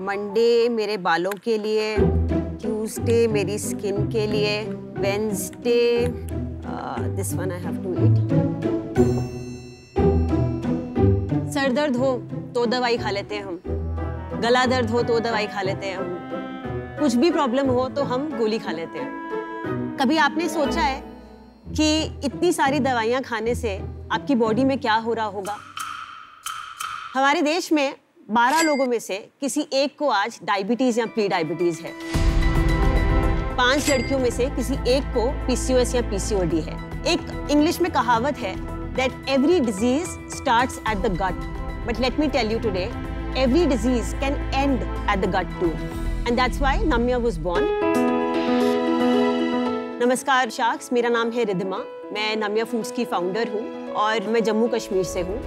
Monday मेरे बालों के लिए, ट्यूसडे मेरी स्किन के लिए, Wednesday this one I have to eat. सर दर्द हो तो दवाई खा लेते हैं हम, गला दर्द हो तो दवाई खा लेते हैं हम, कुछ भी प्रॉब्लम हो तो हम गोली खा लेते हैं। कभी आपने सोचा है कि इतनी सारी दवाइयाँ खाने से आपकी बॉडी में क्या हो रहा होगा? हमारे देश में 12 लोगों में से किसी एक को आज डायबिटीज या प्री डायबिटीज है। 5 लड़कियों में से किसी एक को PCOS या PCOD है। एक इंग्लिश में कहावत है that every disease starts at the gut, but let me tell you today, every disease can end at the gut too, and that's why Namya was born. नमस्कार शार्क्स, मेरा नाम है रिद्धिमा, मैं नम्या फूड्स की फाउंडर हूँ और मैं जम्मू कश्मीर से हूँ।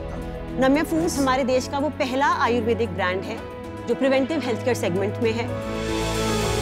नम्या फूड्स हमारे देश का वो पहला आयुर्वेदिक ब्रांड है जो प्रिवेंटिव हेल्थ केयर सेगमेंट में है।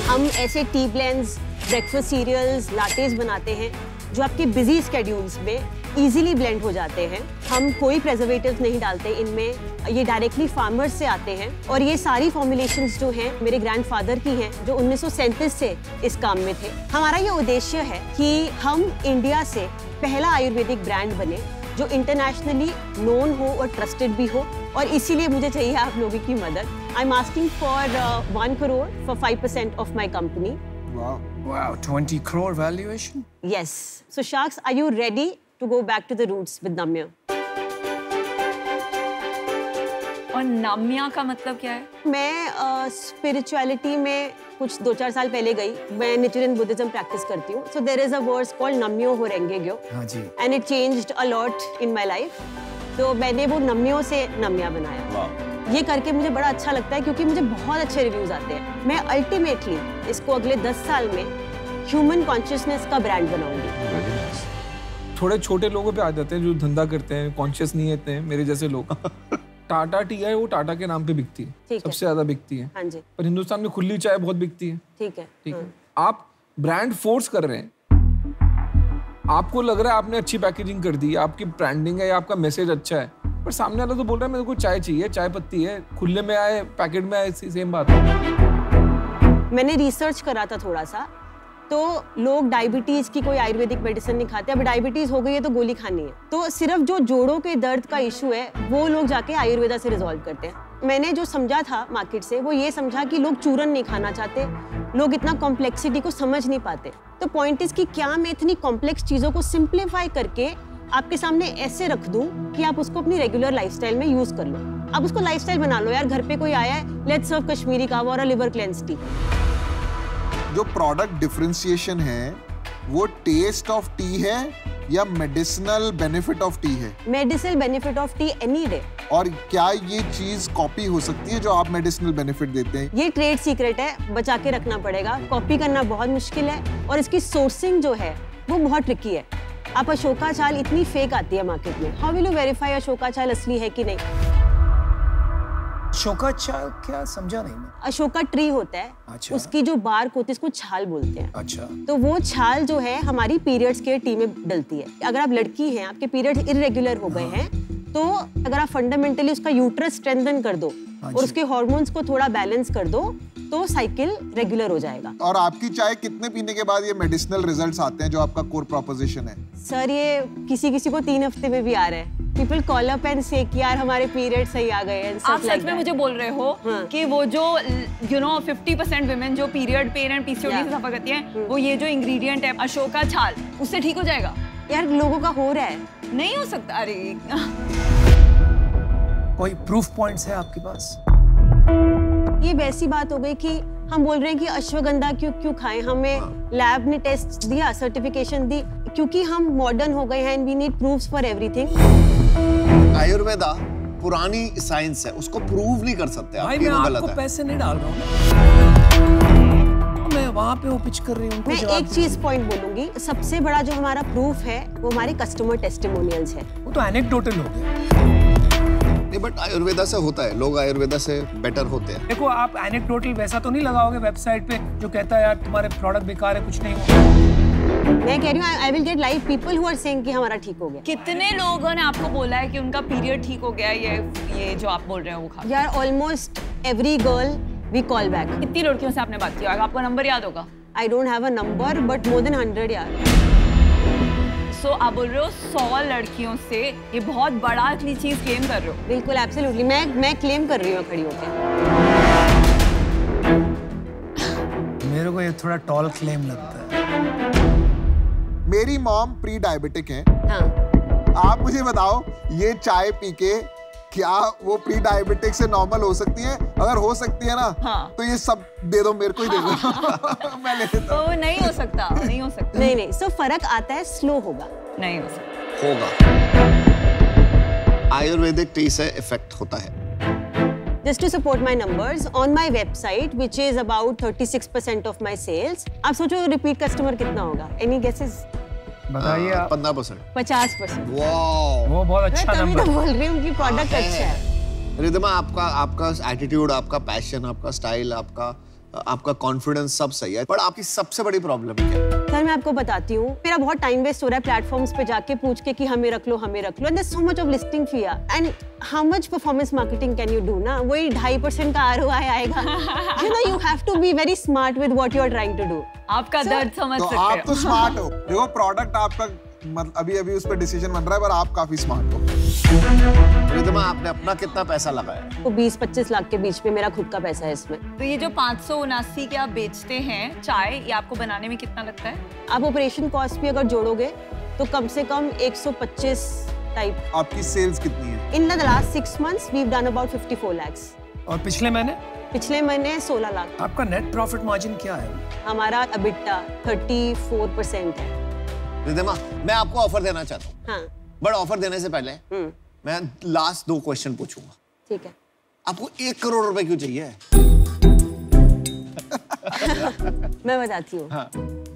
हम ऐसे टी ब्लेंड्स, ब्रेकफास्ट सीरियल्स, लाटेस बनाते हैं जो आपके बिजी स्केड्यूल्स में इजीली ब्लेंड हो जाते हैं। हम कोई प्रिजर्वेटिव्स नहीं डालते इनमें, ये डायरेक्टली फार्मर्स से आते हैं और ये सारी फॉर्मुलेशंस जो हैं मेरे ग्रैंडफादर की हैं जो 1937 से इस काम में थे। हमारा ये उद्देश्य है कि हम इंडिया से पहला आयुर्वेदिक ब्रांड बने जो इंटरनेशनली नोन हो और ट्रस्टेड भी हो, और इसीलिए मुझे चाहिए आप लोगों की मदद। I am asking for 1 crore for 5% of my company. Wow, 20 crore valuation? Yes. So Sharks, are you ready to go back to the roots with Namya? और नाम्या का मतलब क्या है? मैं स्पिरिचुअलिटी में कुछ 2-4 साल पहले गई। मैं निचुरिन बुद्धिज्म प्रैक्टिस करती हूँ। So there is a verse called nammyo horenge gyo. हाँ जी। And it changed a lot in my life. तो मैंने वो नम्यो से नम्या बनाया। ये करके मुझे बड़ा अच्छा लगता है क्योंकि मुझे बहुत अच्छे रिव्यूज आते हैं। मैं अल्टीमेटली इसको अगले 10 साल में ह्यूमन कॉन्शियसनेस का ब्रांड बनाऊंगी। थोड़े छोटे लोगों पे आ जाते हैं जो धंधा करते हैं, कॉन्शियस नहीं होते हैं, मेरे जैसे लोग। टाटा टी है, वो टाटा के नाम पे बिकती है, सबसे ज्यादा बिकती है। हाँ जी। पर हिंदुस्तान में खुली चाय बहुत बिकती है। ठीक है, ठीक है। आप ब्रांड फोर्स कर रहे हैं, आपको लग रहा है आपने अच्छी पैकेजिंग कर दी, आपकी ब्रांडिंग है या आपका मैसेज अच्छा है, पर सामने वाला तो बोल रहा है मेरे को चाय चाहिए, चाय पत्ती है, खुले में आए पैकेट में आए, सेम बात है। मैंने रिसर्च करा था थोड़ा सा, तो लोग डायबिटीज की कोई आयुर्वेदिक मेडिसिन नहीं खाते। अब डायबिटीज हो गई है तो गोली खानी है, तो सिर्फ जो जोड़ों के दर्द का इशू है वो लोग जाके आयुर्वेदा से रिजॉल्व करते हैं। मैंने जो समझा था मार्केट से वो ये समझा कि लोग चूरन नहीं खाना चाहते, लोग इतना कॉम्प्लेक्सिटी को समझ नहीं पाते। तो पॉइंट इज कि क्या मैं इतनी कॉम्प्लेक्स चीजों को सिंप्लीफाई करके आपके सामने ऐसे रख दूं कि आप उसको अपनी रेगुलर लाइफस्टाइल में यूज कर लो। आप उसको लाइफस्टाइल बना लो यार। घर पे कोई आया है, लेट्स सर्व कश्मीरी कावा और लिवर क्लेंस टी। जो प्रोडक्ट डिफरेंशिएशन है वो टेस्ट ऑफ टी है या मेडिसिनल बेनिफिट ऑफ टी है? Medicinal benefit of T any day. और क्या ये चीज कॉपी हो सकती है जो आप मेडिसिनल बेनिफिट देते हैं? ये ट्रेड सीक्रेट है, बचा के रखना पड़ेगा। कॉपी करना बहुत मुश्किल है और इसकी सोर्सिंग जो है वो बहुत ट्रिकी है। आप अशोका चाल इतनी फेक आती है मार्केट में, how will you verify Ashoka चाल असली है कि नहीं? अशोका चाल क्या, समझा नहीं मैं। अशोका ट्री होता है, अच्छा। उसकी जो बार्क होती है उसको छाल बोलते हैं। अच्छा। तो वो छाल जो है हमारी पीरियड्स के टी में डलती है। अगर आप लड़की हैं, आपके पीरियड्स इर्रेगुलर हो गए हैं, तो अगर आप फंडामेंटली उसका यूट्रस स्ट्रेंथन कर दो और उसके हार्मोन्स को थोड़ा बैलेंस कर दो तो साइकिल रेगुलर हो जाएगा। और आपकी चाय कितने पीने के बाद ये मेडिसिनल रिजल्ट्स आते हैं जो आपका कोर प्रोपोजिशन है? सर ये किसी किसी को 3 हफ्ते में भी आ रहा है। पीपल कॉल अप एंड से कि यार हमारे पीरियड सही आ गए हैं। आप सच में मुझे बोल रहे हो कि वो जो 50% विमेन जो पीरियड पेन एंड पीसीओडी से सफर करती हैं, वो ये जो इंग्रेडिएंट है अशोका छाल, उससे ठीक हो जाएगा? यार लोगों का हो रहा है। नहीं हो सकता। अरे कोई प्रूफ पॉइंट्स है आपके पास? ये वैसी बात हो गई कि हम बोल रहे हैं कि अश्वगंधा क्यों खाएं, हमें लैब ने टेस्ट दिया, सर्टिफिकेशन दी, क्योंकि हम मॉडर्न हो गए हैं and we need proofs for everything. Ayurveda पुरानी साइंस है, उसको प्रूव नहीं कर सकते आप। भाई मैं आपको पैसे नहीं डाल रहा हूँ, मैं वहाँ पे वो पिच कर रही हूँ। मैं एक चीज पॉइंट बोलूंगी, सबसे बड़ा जो हमारा प्रूफ है वो हमारे कस्टमर टेस्टिमोनियल्स है। वो तो एनेक्डोटल हो गया। नहीं, बट आयुर्वेदा से होता है, लोग आयुर्वेदा से बेटर होते हैं। देखो आप एनेक्डोटल वैसा तो नहीं लगाओगे वेबसाइट पे जो कहता है यार तुम्हारे प्रोडक्ट बेकार है, कुछ नहीं होगा। मैं कह रही हूँ I will get live people who are saying कि हमारा ठीक हो गया। कितने लोगों ने आपको बोला है कि उनका पीरियड ठीक हो गया? ये जो आप बोल रहे हो वो खा? यार almost every girl We call back. कितनी लड़कियों से आपने बात की होगा? आपको नंबर याद होगा? I don't have a number, but more than 100 यार. So आप बोल रहे हो 100 लड़कियों से ये बहुत बड़ा चीज क्लेम कर रहे हो? बिल्कुल, एब्सोल्युटली. मैं क्लेम कर रही हूँ खड़ी होकर. मेरे को ये थोड़ा टॉल क्लेम लगता है. मेरी मॉम प्री डायबिटिक है. हाँ. आप मुझे बताओ, ये चाय पी के क्या वो प्री डायबिटिक से नॉर्मल हो सकती है? अगर हो सकती है ना, हाँ. तो ये सब दे दो, मेरे को ही दे दो. मैं ले लेता हूँ. तो नहीं हो सकता, नहीं हो सकता. नहीं. So फर्क आता है, स्लो होगा. नहीं हो सकता. होगा. आयुर्वेदिक टी से इफेक्ट होता है. Just to support my numbers, on my website, which is about 36% of my sales, आप सोचो repeat customer कितना होगा? Any guesses? बताइए आप. 15%. 50%. वाओ. वो बहुत मैं अच्छा तभी नंबर. तो बोल रही हूँ कि प्रोडक्ट अच्छा है. रिद्धिमा, आपका एटीट्यूड, आपका पैशन, आपका स्टाइल, आपका कॉन्फिडेंस सब सही है, पर आपकी सबसे बड़ी प्रॉब्लम क्या है? सर मैं आपको बताती हूँ, मेरा बहुत टाइम वेस्ट हो रहा है प्लेटफॉर्म्स पे जाके पूछ के कि हमें रख लो. And there so much of listing fee and how much performance marketing can you do ना? वही 2.5% का ROI आएगा. You know, you have to be very smart with what you are trying to do. आपका दर्द समझ तो सकते आप हो. तो स्मार्ट हो. देखो, प्रोडक्ट आपका अभी उस पर डिसीजन बन रहा है, पर आप काफी स्मार्ट हो. रिद्धिमा, आपने अपना कितना पैसा लगाया? तो 20-25 लाख के बीच में मेरा खुद का पैसा है इसमें. तो ये जो 579 के आप बेचते हैं चाय, ये आपको बनाने में कितना लगता है? आप ऑपरेशन कॉस्ट भी अगर जोड़ोगे तो कम से कम 125 टाइप. आपकी सेल्स कितनी है? In the last 6 months we've done about 54 lakhs. और पिछले महीने 16 लाख. आपका नेट प्रॉफिट मार्जिन क्या है? हमारा EBITDA 34% है. रिद्धिमा, मैं आपको ऑफर देना चाहता हूँ. हाँ. बट ऑफर देने से पहले मैं लास्ट 2 क्वेश्चन पूछूंगा. ठीक है. आपको 1 करोड़ रुपए क्यों चाहिए? मैं बताती हूँ. हाँ.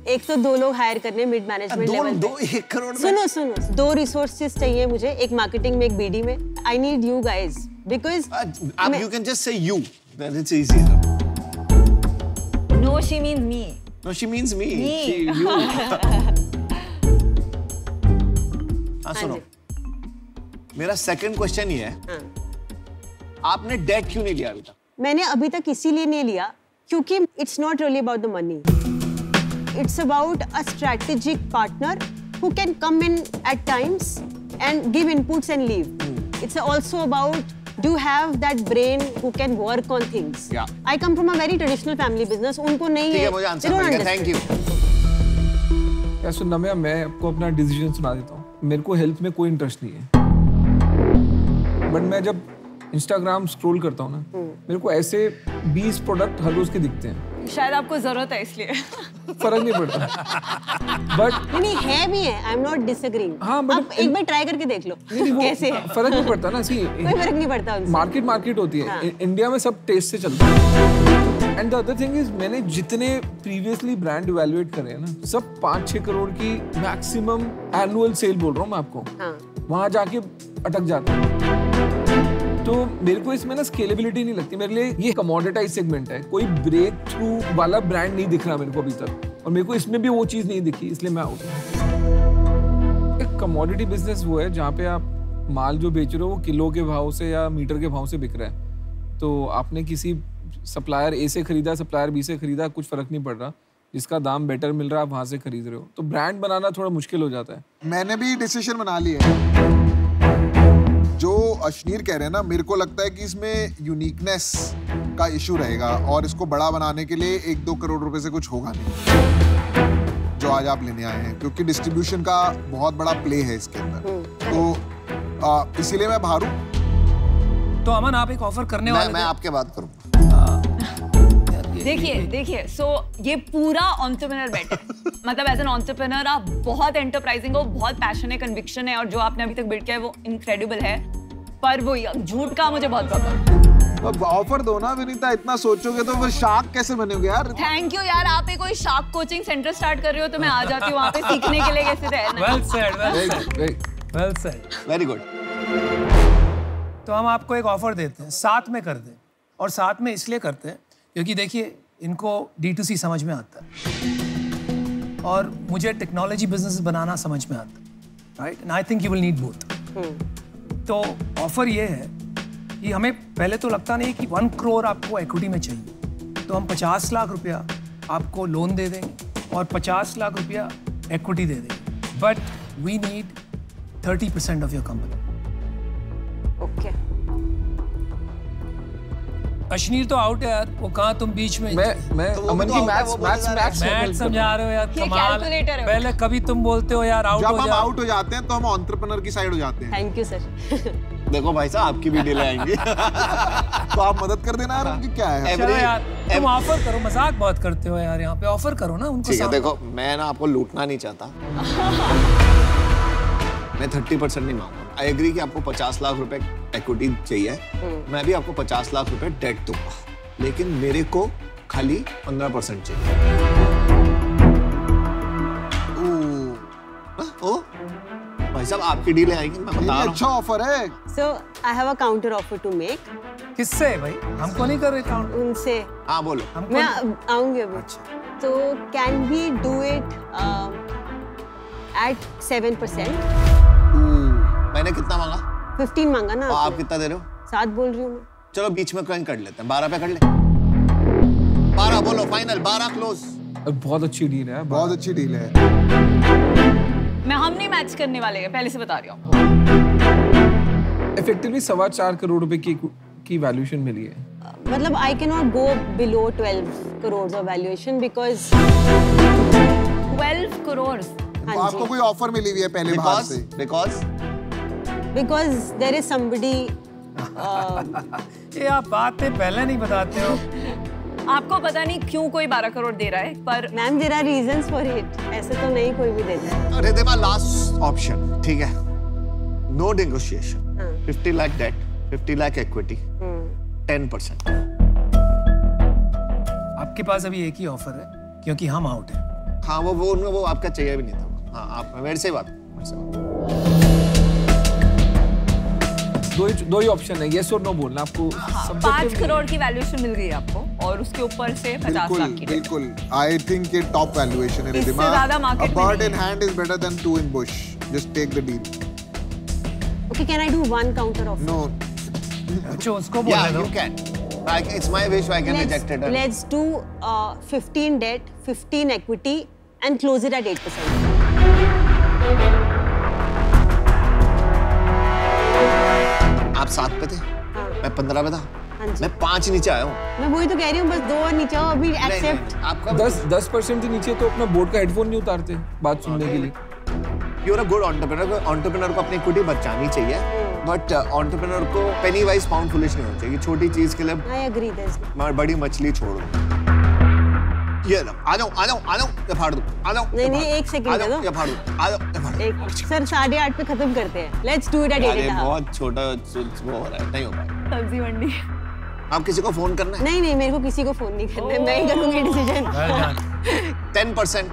एक तो 2 लोग हायर करने मिड मैनेजमेंट लेवल पे. 1 करोड़. सुनो 2 रिसोर्सेज चाहिए मुझे, एक मार्केटिंग में, एक BD में. I need you guys because you can just say you, then it's easier. No, she means me. No, she means me. Me. You. हाँ, सुनो. मेरा सेकंड क्वेश्चन ये है, आपने डेट क्यों नहीं लिया अभी तक? मैंने अभी तक इसीलिए नहीं लिया क्योंकि it's not really about the money. It's about a strategic partner who can come in at times and give inputs and leave. It's also about do you have that brain who can work on things. Yeah. I come from a very traditional family business. उनको नहीं है. ठीक है, मुझे answer मिल गया. Thank you. क्या सुनना, मैं आपको अपना डिसीजन सुना देता हूँ. मेरे को हेल्थ में कोई इंटरेस्ट नहीं है, बट मैं जब इंस्टाग्राम स्क्रॉल करता हूँ ना, मेरे को ऐसे 20 प्रोडक्ट हर रोज के दिखते हैं. शायद आपको जरूरत है इसलिए. फर्क नहीं पड़ता. बट नहीं है भी है. आई एम नॉट डिसएग्रीइंग. हाँ, आप एक बार ट्राई करके देख लो कैसे है. फर्क नहीं पड़ता ना. सी कोई फर्क नहीं पड़ता उनसे. मार्केट होती है. हाँ. इंडिया में सब टेस्ट से चलता है. And the other thing is, मैंने जितने प्रीवियसली ब्रांड इवैल्यूएट करे हैं ना, सब 5-6 करोड़ की मैक्सिमम एनुअल सेल बोल रहा हूँ मैं आपको. हाँ. वहां जाके अटक जाता है. तो मेरे को इसमें ना स्केलेबिलिटी नहीं लगती. मेरे लिए ये कमोडिटाइज सेगमेंट है. कोई ब्रेक थ्रू वाला ब्रांड नहीं दिख रहा मेरे को अभी तक, और मेरे को इसमें भी वो चीज नहीं दिखी, इसलिए मैं आउट हूं. एक कमोडिटी बिजनेस वो है जहाँ पे आप माल जो बेच रहे हो वो किलो के भाव से या मीटर के भाव से बिक रहा है. तो आपने किसी सप्लायर A से खरीदा, सप्लायर B से खरीदा, कुछ फर्क नहीं पड़ रहा. जिसका दाम बेटर मिल रहा है आप वहां से खरीद रहे हो. तो ब्रांड बनाना थोड़ा मुश्किल हो जाता है. मैंने भी डिसीजन बना लिया है. जो अश्नीर कह रहे हैं ना, मेरे को लगता है कि इसमें यूनिकनेस का इशू रहेगा, और इसको बड़ा बनाने के लिए 1-2 करोड़ रुपए से कुछ होगा नहीं जो आज आप लेने आए हैं, क्योंकि डिस्ट्रीब्यूशन का बहुत बड़ा प्ले है इसके अंदर. तो इसीलिए मैं बाहर हूँ. तो अमन, आप एक ऑफर करने वाले मैं आपके बात करूँ. देखिए सो ये पूरा एंटरप्रेन्योर बेट है. मतलब एज एन एंटरप्रेन्योर आप बहुत एंटरप्राइजिंग हो, बहुत पैशन है, कन्विक्शन है, और जो आपने अभी तक बिल्ड किया है वो इनक्रेडिबल है. पर वो झूठ का मुझे बहुत प्रॉब्लम. ऑफर दो ना विनीता. इतना सोचोगे तो फिर शार्क कैसे बनेगे यार? थैंक यू यार. आप एक कोई शार्क कोचिंग सेंटर स्टार्ट कर रहे हो तो मैं आ जाती हूँ वहाँ पे सीखने के लिए कैसे रहना. Well said. Very good. तो हम आपको एक ऑफर देते हैं, साथ में कर दें. और साथ में इसलिए करते हैं क्योंकि देखिए, इनको D2C समझ में आता है और मुझे टेक्नोलॉजी बिजनेस बनाना समझ में आता है, right? And I think you will need both. तो ऑफर ये है कि हमें पहले तो लगता नहीं कि 1 करोड़ आपको इक्विटी में चाहिए. तो हम 50 लाख रुपया आपको लोन दे देंगे और 50 लाख रुपया इक्विटी दे देंगे, but we need 30% of your company. Okay. Ashneer तो आउट है यार, वो कहाँ तुम बीच में। मैं अमन की मैथ समझा रहे हो यार, ये कमाल calculator है। पहले कभी तुम बोलते हो यार आउट जब हो हम जाओ। आउट हो जाते हैं तो हम एंटरप्रेन्योर की साइड हो जाते हैं। Thank you sir. देखो भाई साहब, आपकी भी डील आएंगी। तो आप मदद कर देना यार, उनकी क्या है। चलो यार तुम ऑफर करो, मजाक बहुत करते हो यार, यहाँ पे ऑफर करो ना उनको। ठीक है, देखो मैं ना आपको लूटना नहीं चाहता। मैं 30% नहीं मांगूंगा। आई एग्री कि आपको 50 लाख रुपए इक्विटी चाहिए, मैं भी आपको 50 लाख रुपए डेट दूंगा, लेकिन मेरे को खाली 15% चाहिए। ओ भाई साहब, आपकी डील आएगी, मैं बता रहा हूँ। अच्छा ऑफर है। So I have a counter offer to make. किससे भाई? हमको नहीं कर रहे काउंट उनसे। हाँ बोलो। हमको मैं आऊंगी अभी। तो can we do it at 7%? मैंने कितना मांगा? 15 मांगा ना और आप आपने। कितना दे रहे हो? 7 बोल रही हूँ मैं। चलो बीच में कहीं कर लेते हैं, 12 पे कर ले। 12 बोलो, फाइनल 12 क्लोज। बहुत अच्छी डील है, बहुत अच्छी डील है। हम नहीं मैच करने वाले हैं, पहले से बता रही हूँ। इफेक्टिवली 4.25 करोड़ रुपए की वैल्यूएशन मिली है। मतलब I can not go below 12 crore of valuation because 12 crore. आपको कोई ऑफर मिली हुई है पहले बार से? Because there is somebody. ये आप बातें पहले नहीं बताते हो। आपको पता नहीं क्यों कोई 12 करोड़ दे रहा है, पर ma'am there are reasons for it. ऐसे तो नहीं कोई भी देता है। रिद्धिमा, लास्ट ऑप्शन, ठीक है? No negotiation. 50 lakh debt, 50 lakh equity, 10%। आपके पास अभी एक ही ऑफर है क्योंकि हम आउट हैं। हाँ वो आपका चाहिए भी नहीं था। हाँ आप मेरे से बात। दो ही ऑप्शन है, यस और नो बोलना आपको। 5 करोड़ की वैल्यूएशन मिल गई आपको और उसके ऊपर से 50 लाख की। बिल्कुल। आई थिंक ये टॉप वैल्यूएशन है रिद्धिमा। इससे ज्यादा मार्केट A में bird नहीं in hand is better than 2 in bush. Just take the deal. Okay, can I do one counter offer? No. अच्छा उसको Yeah, बोलने दो। you can. It's my wish. I can reject it. Let's do 15 debt, 15 equity, and close it at 8%. आप 7 पे थे, मैं 15 पे था, मैं 5 नीचे आया हूँ। मैं वही तो कह रही हूँ, बस 2 और नीचे आओ अभी। एक्सेप्ट। आपका 10% से नीचे तो अपना बोर्ड का हेडफोन नहीं उतारते बात सुनने के लिए। You're a good entrepreneur. entrepreneur को अपनी इक्विटी बचानी चाहिए, बट entrepreneur को penny wise pound foolish नहीं होना चाहिए। छोटी चीज के लिए I agree this. मैं बड़ी मछली छोड़ दूँ। ये लो, आ जाओ, ये फाड़ दूँ, आ जाओ। नहीं, एक second दे दो। ये फाड़ दूँ, आ जाओ, ये फाड़ दूँ। एक सर 8:30 पे खत्म करते हैं। Let's do it at 8 अरे and a half. बहुत छोटा वो हो रहा है, नहीं हो पाएगा। सब्जी मंडी। आप किसी को फोन करना है? नहीं, मेरे को किसी को फोन नहीं करना है। मैं ही करूंगी decision. Well done. 10%।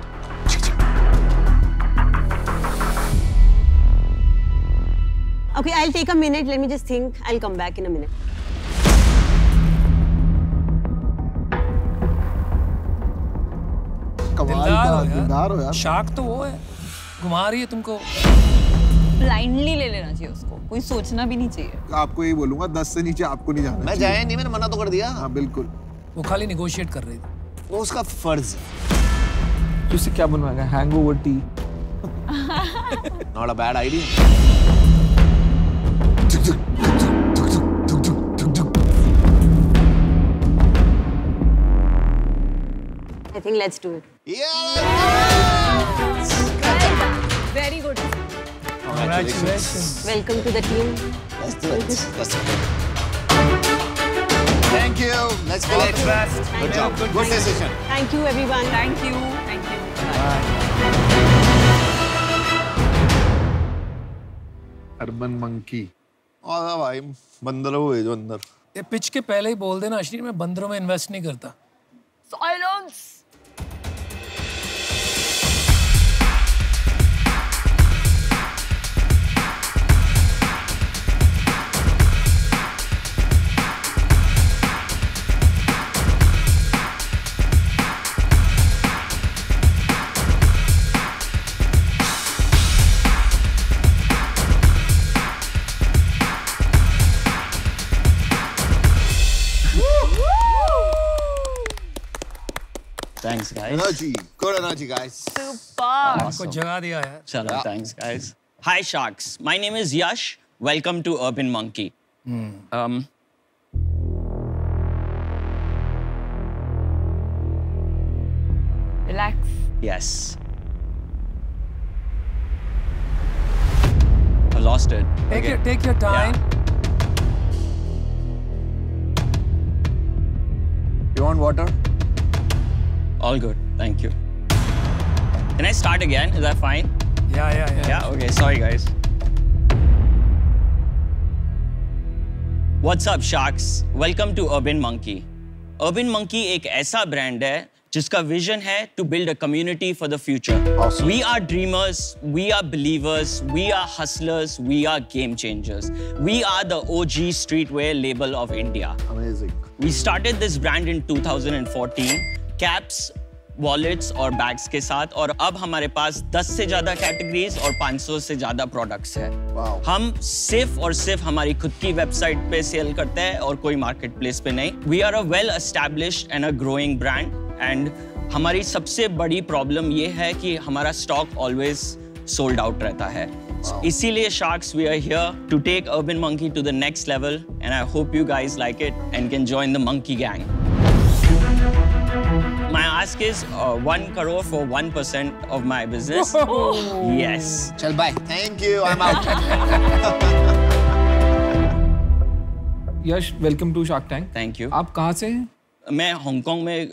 Okay, I'll take a minute. Let me just think. I'll come back in a minute. कमाल दिलदार का हो यार। दिलदार हो यार। शार्क तो वो है, घुमा रही है तुमको। ब्लाइंडली ले लेना चाहिए उसको, कोई सोचना भी नहीं चाहिए। आपको यही बोलूंगा, 10 से नीचे आपको नहीं जाना मैं चाहिए। जाया नहीं, मैंने मना तो कर दिया। हाँ बिल्कुल। वो खाली निगोशिएट कर रही थी। वो उसका फर्ज है। तो उससे क्या बनवाएगा? Hangover tea. Not a bad idea. I think let's do it. Very good. Congratulations. Welcome to the team. Let's do it. Let's do it. Thank you. Let's go. All the best. Good job. Good decision. Thank you, everyone. Thank you. Thank you. Urban monkey. और भाई बंदरों को भेजो अंदर। ये pitch के पहले ही बोल देना अश्लील, मैं बंदरों में इन्वेस्ट नहीं करता। Silence. Thanks, guys. Energy. Good energy, guys. Super. आपको जगा दिया यार. Chalo, thanks, guys. Hi, Sharks. My name is Yash. Welcome to Urban Monkey. Relax. Yes. I lost it. Take your time. You want water? All good. Thank you. Can I start again? Is that fine? Yeah. Yeah, okay. Sorry, guys. What's up, Sharks? Welcome to Urban Monkey. Urban Monkey एक ऐसा brand है जिसका vision है to build a community for the future. Awesome. We are dreamers, we are believers, we are hustlers, we are game changers. We are the OG streetwear label of India. Amazing. We started this brand in 2014, caps, wallets और bags के साथ, और अब हमारे पास 10 से ज़्यादा categories और 500 से ज़्यादा products हैं। Wow. हम सिर्फ और सिर्फ हमारी खुद की वेबसाइट पे सेल करते हैं और कोई मार्केट प्लेस पे नहीं। We are a well established and a growing brand, and हमारी सबसे बड़ी प्रॉब्लम ये है कि हमारा स्टॉक always sold out रहता है। इसीलिए Sharks, we are here to take Urban Monkey to the next level, and I hope you guys like it and can join the monkey gang. My ask is 1 crore for 1% of my business. Yes. Chal bye. Thank you. I'm out. Yash, welcome to Shark Tank. Thank you. आप कहाँ से हैं? मैं Hong Kong में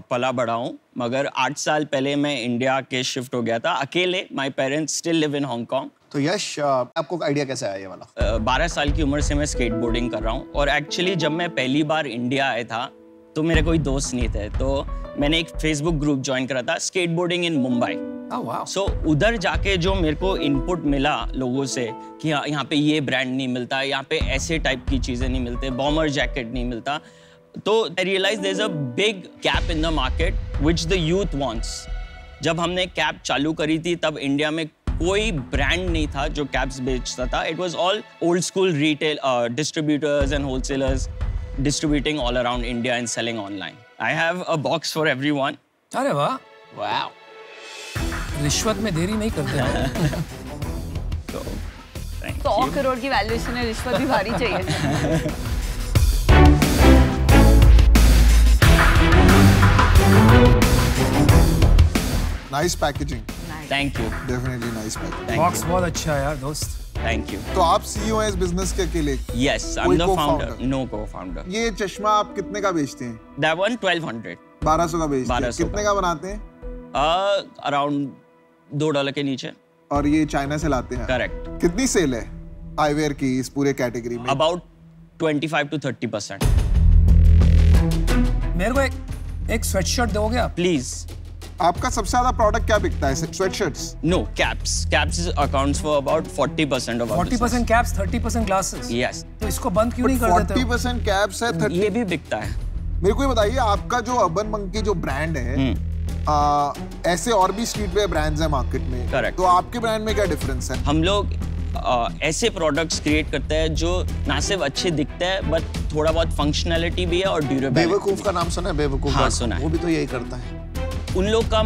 पला बड़ा हूँ, मगर 8 साल पहले मैं इंडिया के शिफ्ट हो गया था अकेले। My parents still live in Hong Kong. तो यश, आपको आइडिया कैसे आया ये वाला? 12 साल की उम्र से मैं स्केटबोर्डिंग कर रहा हूँ, और एक्चुअली जब मैं पहली बार इंडिया आया था तो मेरे कोई दोस्त नहीं थे, तो मैंने एक फेसबुक ग्रुप ज्वाइन करा था, स्केटबोर्डिंग इन मुंबई। Oh wow. सो उधर जाके जो मेरे को इनपुट मिला लोगों से कि यहाँ पे ये ब्रांड नहीं मिलता, यहाँ पे ऐसे टाइप की चीज़ें नहीं मिलते, बॉमर जैकेट नहीं मिलता, तो I realise there is a big gap in the market which the youth wants. जब हमने कैप चालू करी थी तब इंडिया में कोई ब्रांड नहीं था जो कैप्स बेचता था। It was all old school retail distributors and wholesalers distributing all around India and selling online. I have a box for everyone. अरे वाह, Wow. रिश्वत में देरी नहीं करते हैं। So, thank 100 you. करोड़ की वैल्यूएशन है, रिश्वत भी भारी चाहिए। Nice packaging, Thank you. Definitely nice packaging. Thank box you. बहुत अच्छा है यार दोस्त। Thank you. तो आप सीईओ हैं इस बिजनेस के अकेले? Yes, I'm कोई the founder. co-founder? No co-founder. ये चश्मा आप कितने का बेचते हैं? That one 1200. 1200 का बेचते हैं। 1200 कितने का बनाते हैं? Around $2 के नीचे. और ये चाइना से लाते हैं? Correct. कितनी सेल है आईवेयर की इस पूरे कैटेगरी में? About 25 to 30%. मेरे को एक स्वेटशर्ट दोगे आप? Please. आपका सबसे ज्यादा प्रोडक्ट क्या बिकता है? Sweatshirts? No, caps. Caps accounts for about 40% of our 40% business. Caps, 30% glasses. Yes. तो इसको बंद क्यों नहीं कर देते हो? 40% कैप्स है, 30। ये भी बिकता है। मेरे को ये बताइए, आपका जो अर्बन मंकी जो ब्रांड है, ऐसे और भी स्ट्रीटवेयर ब्रांड्स हैं मार्केट में। Correct. तो आपके ब्रांड में क्या डिफरेंस है? हम लोग ऐसे प्रोडक्ट्स क्रिएट करते हैं जो ना सिर्फ अच्छे दिखते हैं बट थोड़ा बहुत फंक्शनैलिटी भी है और ड्यूरेबिलिटी। बेवकूफ का नाम सुना है? बेवकूफ? हाँ, सुना है। वो भी तो यही करता है। उन लोग का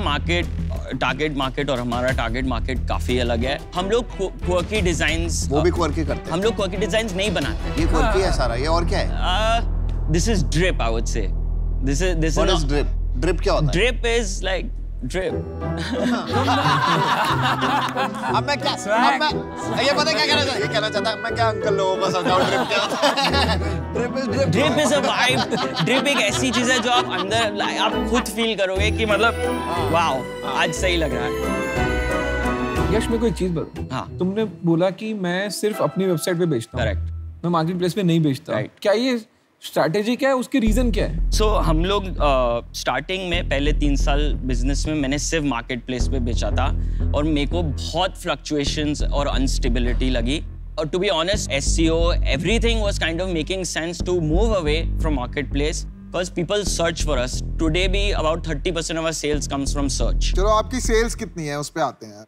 टारगेट मार्केट और हमारा टारगेट मार्केट काफी अलग है। हम लोग क्वर्की डिजाइन्स, वो भी क्वर्की करते हैं। हम लोग क्वर्की डिजाइन्स नहीं बनाते। ये क्वर्की है सारा, ये और क्या है? This is drip, I would say. This is What is drip? Drip क्या होता है? Drip is like drip. अब मैं क्या, ये पता है क्या कहना चाहता है? ये कहना चाहता है मैं क्या अंकल लोगों को समझाऊं ड्रिप क्या होता है? Drip is a vibe. Drip एक ऐसी चीज है जो आप अंदर आप खुद फील करोगे कि मतलब वाओ, आज सही लग रहा है। यश, मेरे को एक चीज बता। हाँ। तुमने बोला कि मैं सिर्फ अपनी वेबसाइट पे बेचता हूँ। करेक्ट। मैं मार्केट प्लेस पे नहीं बेचता। Right. क्या ये स्ट्रैटेजी क्या है? उसके रीजन क्या है? सो हम लोग स्टार्टिंग में पहले 3 साल बिजनेस में मैंने सिर्फ मार्केट प्लेस पे बेचा था, और मेरे को बहुत फ्लक्चुएशंस और अनस्टेबिलिटी लगी। और to be honest, SEO, everything was kind of making sense to move away from marketplace because people search for us. Today भी about 30% of our sales comes from search. चलो, आपकी सेल्स कितनी है उस पे आते हैं।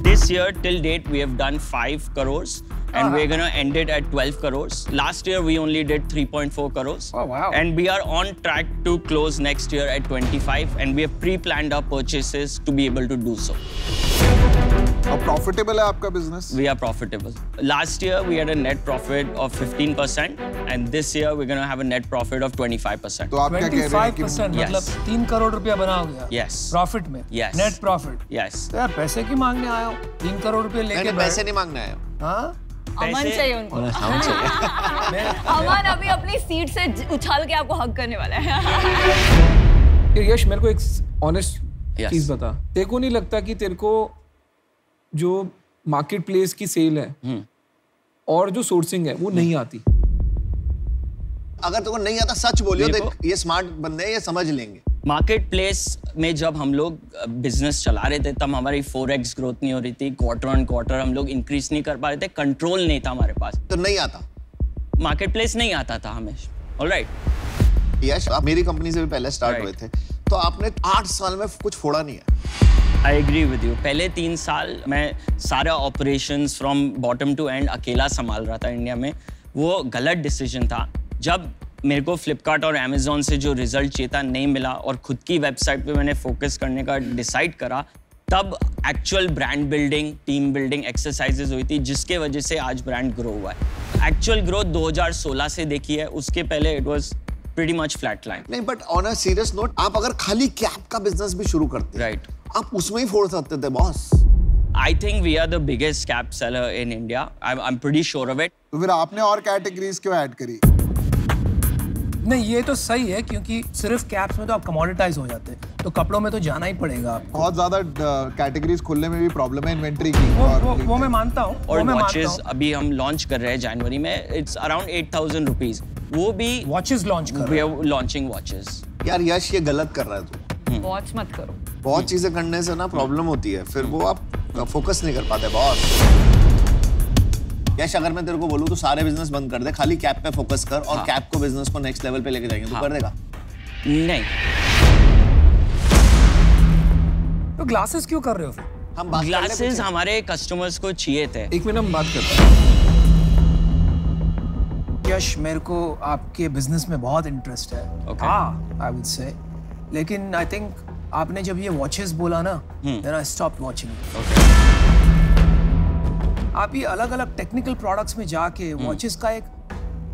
This year till date we have done 5 crores and we're gonna end it at 12 crores. Last year we only did 3.4 crores. Oh, wow. And we are on track to close next year at 25, and we have pre-planned our purchases to be able to do so. अब profitable है आपका business? We are profitable. Last year we had a net profit of 15%, and this year we're gonna have a net profit of 25%. तो आप क्या कह रहे हैं कि 25% Yes. मतलब 3 करोड़ रुपया बनाओगे आप? Yes. प्रॉफिट में? Yes. Net profit? Yes. तो यार पैसे की मांगने आए हो? 3 करोड़ रुपए लेके पैसे नहीं मांगने आए हो। हाँ? अमन चाहिए उनको। अमन अभी अपनी सीट से उछाल के आपको हग करने वाला है। यश मेरे को एक ऑनेस्ट Yes. चीज बता, तेरे को नहीं लगता कि तेरे को जो मार्केट प्लेस की सेल है और जो सोर्सिंग है वो नहीं आती? अगर तुमको नहीं आता सच बोलियो, देख ये स्मार्ट बंदे हैं, ये समझ लेंगे। मार्केट प्लेस में जब हम लोग बिजनेस चला रहे थे तब हमारी 4x ग्रोथ नहीं हो रही थी, क्वार्टर ऑन क्वार्टर हम लोग इंक्रीज नहीं कर पा रहे थे, कंट्रोल नहीं था हमारे पास, तो नहीं आता मार्केट प्लेस नहीं आता था हमें। ऑलराइट यश, आप मेरी कंपनी से भी पहले स्टार्ट Right. हुए थे, तो आपने 8 साल में कुछ फोड़ा नहीं है। I agree with you. पहले 3 साल मैं सारा operations from bottom to end अकेला संभाल रहा था इंडिया में। वो गलत डिसीजन था। जब मेरे को फ्लिपकार्ट और अमेजोन से जो रिजल्ट चाहिए था नहीं मिला और खुद की वेबसाइट पे मैंने फोकस करने का डिसाइड करा, तब actual brand building, team building exercises हुई थी, जिसके वजह से आज ब्रांड ग्रो हुआ है। एक्चुअल ग्रोथ 2016 से देखी है, उसके पहले it was pretty much flat line. नहीं, but on a serious note, आप अगर खाली कैप का बिजनेस भी शुरू करते Right. आप उसमें ही फोड़ सकते थे boss. I think we are the biggest cap seller in India. I'm pretty sure of it. तो फिर आपने और कैटेगरीज क्यों ऐड करी? नहीं, ये तो सही है क्योंकि सिर्फ कैप्स में तो आप कमोडिटाइज हो जाते हैं, तो कपड़ों में तो जाना ही पड़ेगा आपको। बहुत ज्यादा कैटेगरीज खोलने में भी प्रॉब्लम है इन्वेंट्री की। वो मैं मानता हूँ। और वॉचेस अभी हम लॉन्च कर रहे हैं जनवरी में, इट्स अराउंड 8,000 रुपीज। वो भी वॉचेस लॉन्च कर वी आर लॉन्चिंग वॉचेस। यार यश, ये गलत कर रहा है तू। वॉच मत करो। बहुत चीजें करने से ना प्रॉब्लम होती है, फिर वो आप फोकस नहीं कर पाते बॉस। यश, अगर मैं तेरे को बोलूँ तो सारे बिजनेस बंद कर दे, खाली कैप पे फोकस कर और कैप को बिजनेस को नेक्स्ट लेवल पे लेके जाएंगे, तू कर देगा? नहीं। तो ग्लासेस क्यों कर रहे हो फिर? हम बात ग्लासेस हमारे कस्टमर्स को चाहिए थे। एक मिनट हम बात करते हैं। यश, मेरे को आपके बिजनेस में बहुत इंटरेस्ट है। Okay. आई वुड से, लेकिन आई थिंक आपने जब ये वॉचेस बोला ना, देन आई स्टॉप्ड वाचिंग। आप ये अलग-अलग टेक्निकल प्रोडक्ट्स में जाके वॉचेस का एक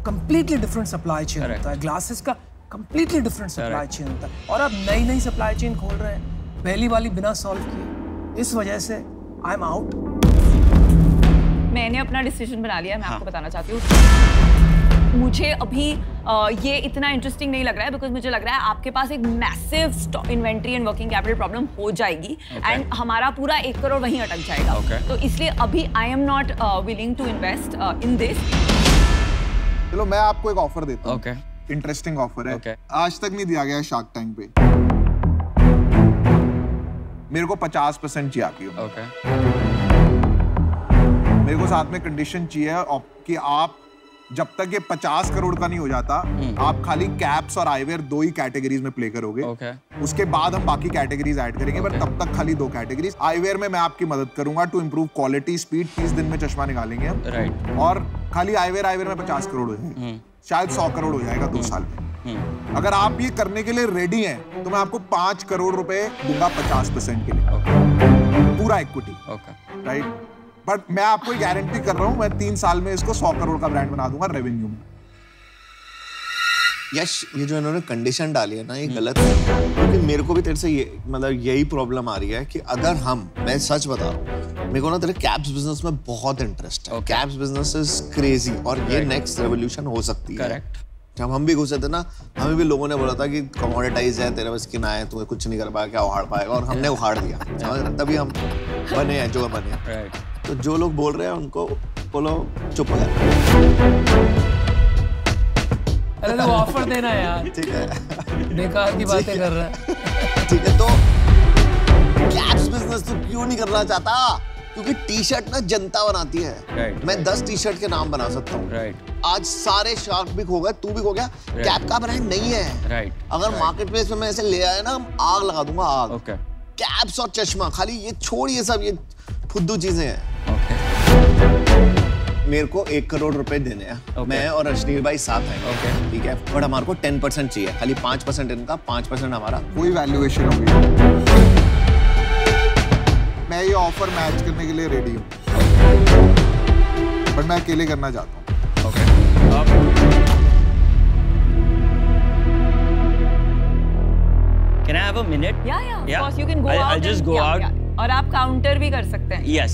कंप्लीटली डिफरेंट सप्लाई चेन होता है, ग्लासेस का कंप्लीटली डिफरेंट सप्लाई चेन होता है, और आप नई सप्लाई चेन खोल रहे हैं, पहली वाली बिना सॉल्व किए। इस वजह से आई एम आउट। मैंने अपना डिसीजन बना लिया है, मैं आपको बताना चाहती हूँ। मुझे अभी ये इतना इंटरेस्टिंग नहीं लग रहा है, बिकॉज मुझे लग रहा है आपके पास एक massive inventory and working capital problem हो जाएगी, एंड हमारा पूरा 1 करोड़ वहीं अटक जाएगा। तो इसलिए अभी I am not willing to invest in this. चलो मैं आपको एक ऑफर देता हूँ। Okay. इंटरेस्टिंग ऑफर है। Okay. आज तक नहीं दिया गया शार्क टैंक पे। मेरे को 50% चाहिए आपकी। ओके। मेरे को साथ में कंडीशन चाहिए कि आप जब तक ये 50 करोड़ का नहीं हो जाता, आप खाली कैप्स और आईवेयर 2 ही कैटेगरीज में प्ले करोगे। Okay. उसके बाद हम बाकी कैटेगरीज ऐड करेंगे, पर तब तक खाली 2 कैटेगरीज। आईवेयर में मैं आपकी मदद करूंगा टू इंप्रूव क्वालिटी, स्पीड। 30 दिन में चश्मा निकालेंगे हम। राइट। और खाली आईवेयर में 50 करोड़ हो जाएंगे, शायद 100 करोड़ हो जाएगा 2 साल में। अगर आप ये करने के लिए रेडी हैं, तो मैं आपको 5 करोड़ रुपए दूंगा 50% के लिए, पूरा इक्विटी। राइट, बट मैं आपको गारंटी कर रहा हूं, मैं 3 साल में इसको 100 करोड़ का ब्रांड बना दूंगा रेवेन्यू में। यश, ये जो इन्होंने कंडीशन डाली है ना, ये गलत है, क्योंकि मेरे को भी तेरे से ये मतलब यही प्रॉब्लम आ रही है कि अगर मैं सच बता रहा हूँ, मेरे को ना तेरे कैप्स बिजनेस में बहुत इंटरेस्ट है। कैप्स बिजनेस इज क्रेजी और ये नेक्स्ट रेवोल्यूशन हो सकती है। करेक्ट। जब हम भी घुसे थे ना, हमें भी लोगों ने बोला था कि कमोडिटाइज है, तेरे बस की ना है, तू कुछ नहीं कर पाएगा, क्या उखाड़ पाएगा, और हमने उखाड़ दिया। समझ रहे? तभी हम बने हैं जो बने। राइट। तो जो लोग बोल रहे हैं उनको बोलो चुप हो जाए। अरे तो ऑफर देना है यार। ठीक है, बेकार की बातें कर रहा है। ठीक है, तो कैप्स बिजनेस तू क्यों नहीं करना चाहता? क्योंकि टी शर्ट ना जनता बनाती है। Right. मैं 10 टी शर्ट के नाम बना सकता हूँ। Right. आज सारे शार्क भी खो गए, तू भी खो गया। कैप का ब्रांड नहीं है। Right. अगर मार्केट प्लेस में मैं ऐसे ले आया ना, आग लगा दूंगा, आग। Okay. कैप्स और चश्मा, खाली ये छोड़, ये सब ये फुद्दू चीजें हैं। Okay. मेरे को 1 करोड़ रुपए देने हैं। मैं और अश्नीर भाई साथ हैं, ठीक है, बट हमारे को 10% चाहिए, खाली 5% इनका, 5% हमारा। कोई वैल्यूएशन होगी। मैं ये ऑफर मैच करने के लिए रेडी हूँ, बट मैं अकेले करना चाहता हूँ। Can I have a minute? Yeah. Of Yeah. course, you can go I'll out. just and- go yeah, out. yeah. और आप काउंटर भी कर सकते हैं। Yes.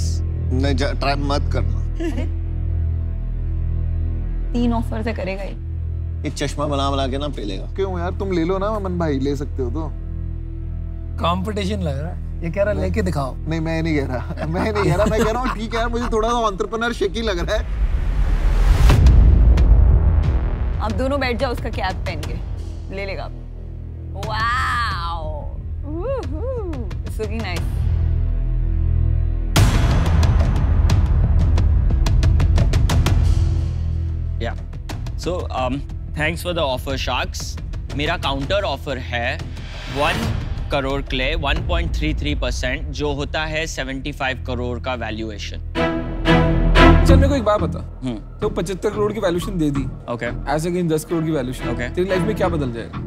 नहीं, ट्राई मत करना। 3 ऑफर से करेगा ही। एक चश्मा बना के ना पेलेगा। क्यों यार, तुम ले लो ना अमन भाई, ले सकते हो तो। कंपटीशन लग रहा है, ये कह रहा लेके दिखाओ। नहीं, मैं नहीं कह रहा, मैं कह रहा हूँ ठीक है यार, मुझे थोड़ा सा एंटरप्रेन्योर शेकी लग रहा है। आप दोनों बैठ जाओ उसका कैप पहन के, ले लेगा आप। Wow, it's looking nice. Yeah. So thanks for the offer, Sharks. मेरा काउंटर ऑफर है 1 करोड़ क्ले, 1.33%, जो होता है 75 करोड़ का वैल्यूएशन। चल मेरे को एक बात बता, तो 75 करोड़ की वैल्यूएशन दे दी, Okay. ऐसे अगेन 10 करोड़ की वैल्यूएशन, Okay. तेरी लाइफ में क्या बदल जाएगा?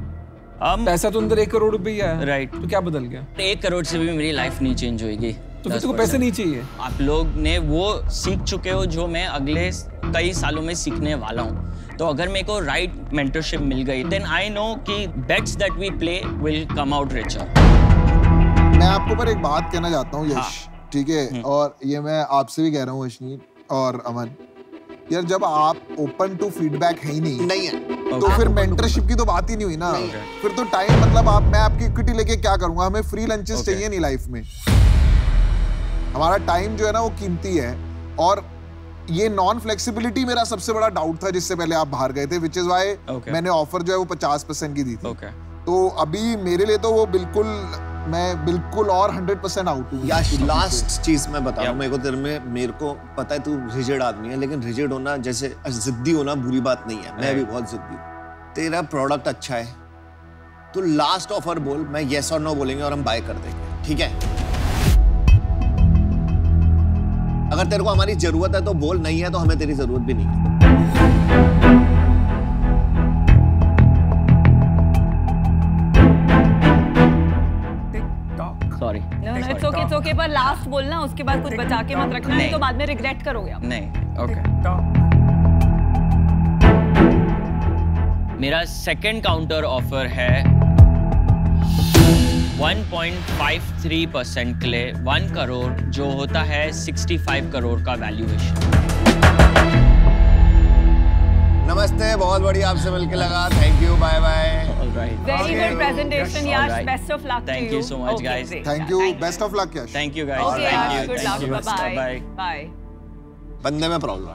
पैसा तो अंदर 1 करोड़ रुपए ही है, Right. तो क्या बदल गया? 1 करोड़ से भी मेरी लाइफ नहीं चेंज होगी। तो फिर तुमको पैसे नहीं चाहिए? आप लोग ने वो सीख चुके हो जो मैं अगले कई सालों में सीखने वाला हूँ। तो अगर मेरे को राइट मेंटरशिप मिल गई, देन आई नो कि bets that we play will come out richer. मैं आपको पर एक बात कहना चाहता हूँ यश, ठीक है, और ये मैं आपसे भी कह रहा हूँ अश्नीर और अमन, यार जब आप ओपन टू फीडबैक है ही नहीं है, तो फिर मेंटरशिप की तो बात ही नहीं हुई ना। फिर तो टाइम मतलब मैं आपकी इक्विटी लेके क्या करूंगा? हमें फ्री लंचेस चाहिए नहीं लाइफ में। हमारा टाइम जो है ना वो कीमती है, और ये नॉन फ्लेक्सिबिलिटी मेरा सबसे बड़ा डाउट था जिससे पहले आप बाहर गए थे, विच इज वाई मैंने ऑफर जो है वो 50% की दी थी। तो अभी मेरे लिए तो वो मैं बिल्कुल और 100% आउट हूँ। यार लास्ट चीज मैं बता रहा हूँ, मेरे को पता है तू रिजिड आदमी है, लेकिन रिजिड होना, जैसे जिद्दी होना बुरी बात नहीं है, मैं भी बहुत जिद्दी हूँ। तेरा प्रोडक्ट अच्छा है तो लास्ट ऑफर बोल, मैं येस और नो बोलेंगे और हम बाय कर देंगे, ठीक है? अगर तेरे को हमारी जरूरत है तो बोल, नहीं है तो हमें तेरी जरूरत भी नहीं है। सॉरी। नो इट्स ओके, पर लास्ट बोलना, उसके बाद कुछ बचा के मत रखना, नहीं तो बाद में रिग्रेट करोगे आप। नहीं, ओके। मेरा सेकंड काउंटर ऑफर है 1.53% के लिए 1 करोड़, जो होता है 65 करोड़ का वैल्यूएशन। नमस्ते, बहुत बढ़िया आपसे मिलके लगा, thank you, bye bye. Very good presentation, Yash. Best of luck to you. Thank you so much, Okay, guys. great. Thank you, best of luck Yash. Thank you, guys. Okay, Thank Yash, you. good Thank luck. you. Bye-bye. Bye. Bye. बंदे में problem है,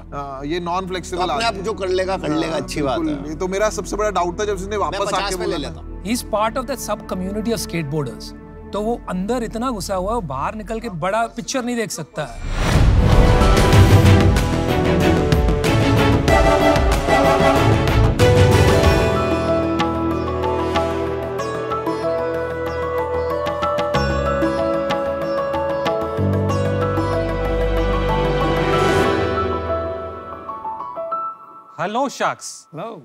ये non flexible अपने आप जो कर लेगा अच्छी बात है। ये तो मेरा सबसे बड़ा डाउट था जब उसने वापस आके ले बोला लेता हूँ। He is part of the sub community of skateboarders. तो वो अंदर इतना घुसा हुआ है, वो बाहर निकल के बड़ा पिक्चर नहीं देख सकता है। Hello sharks. Hello.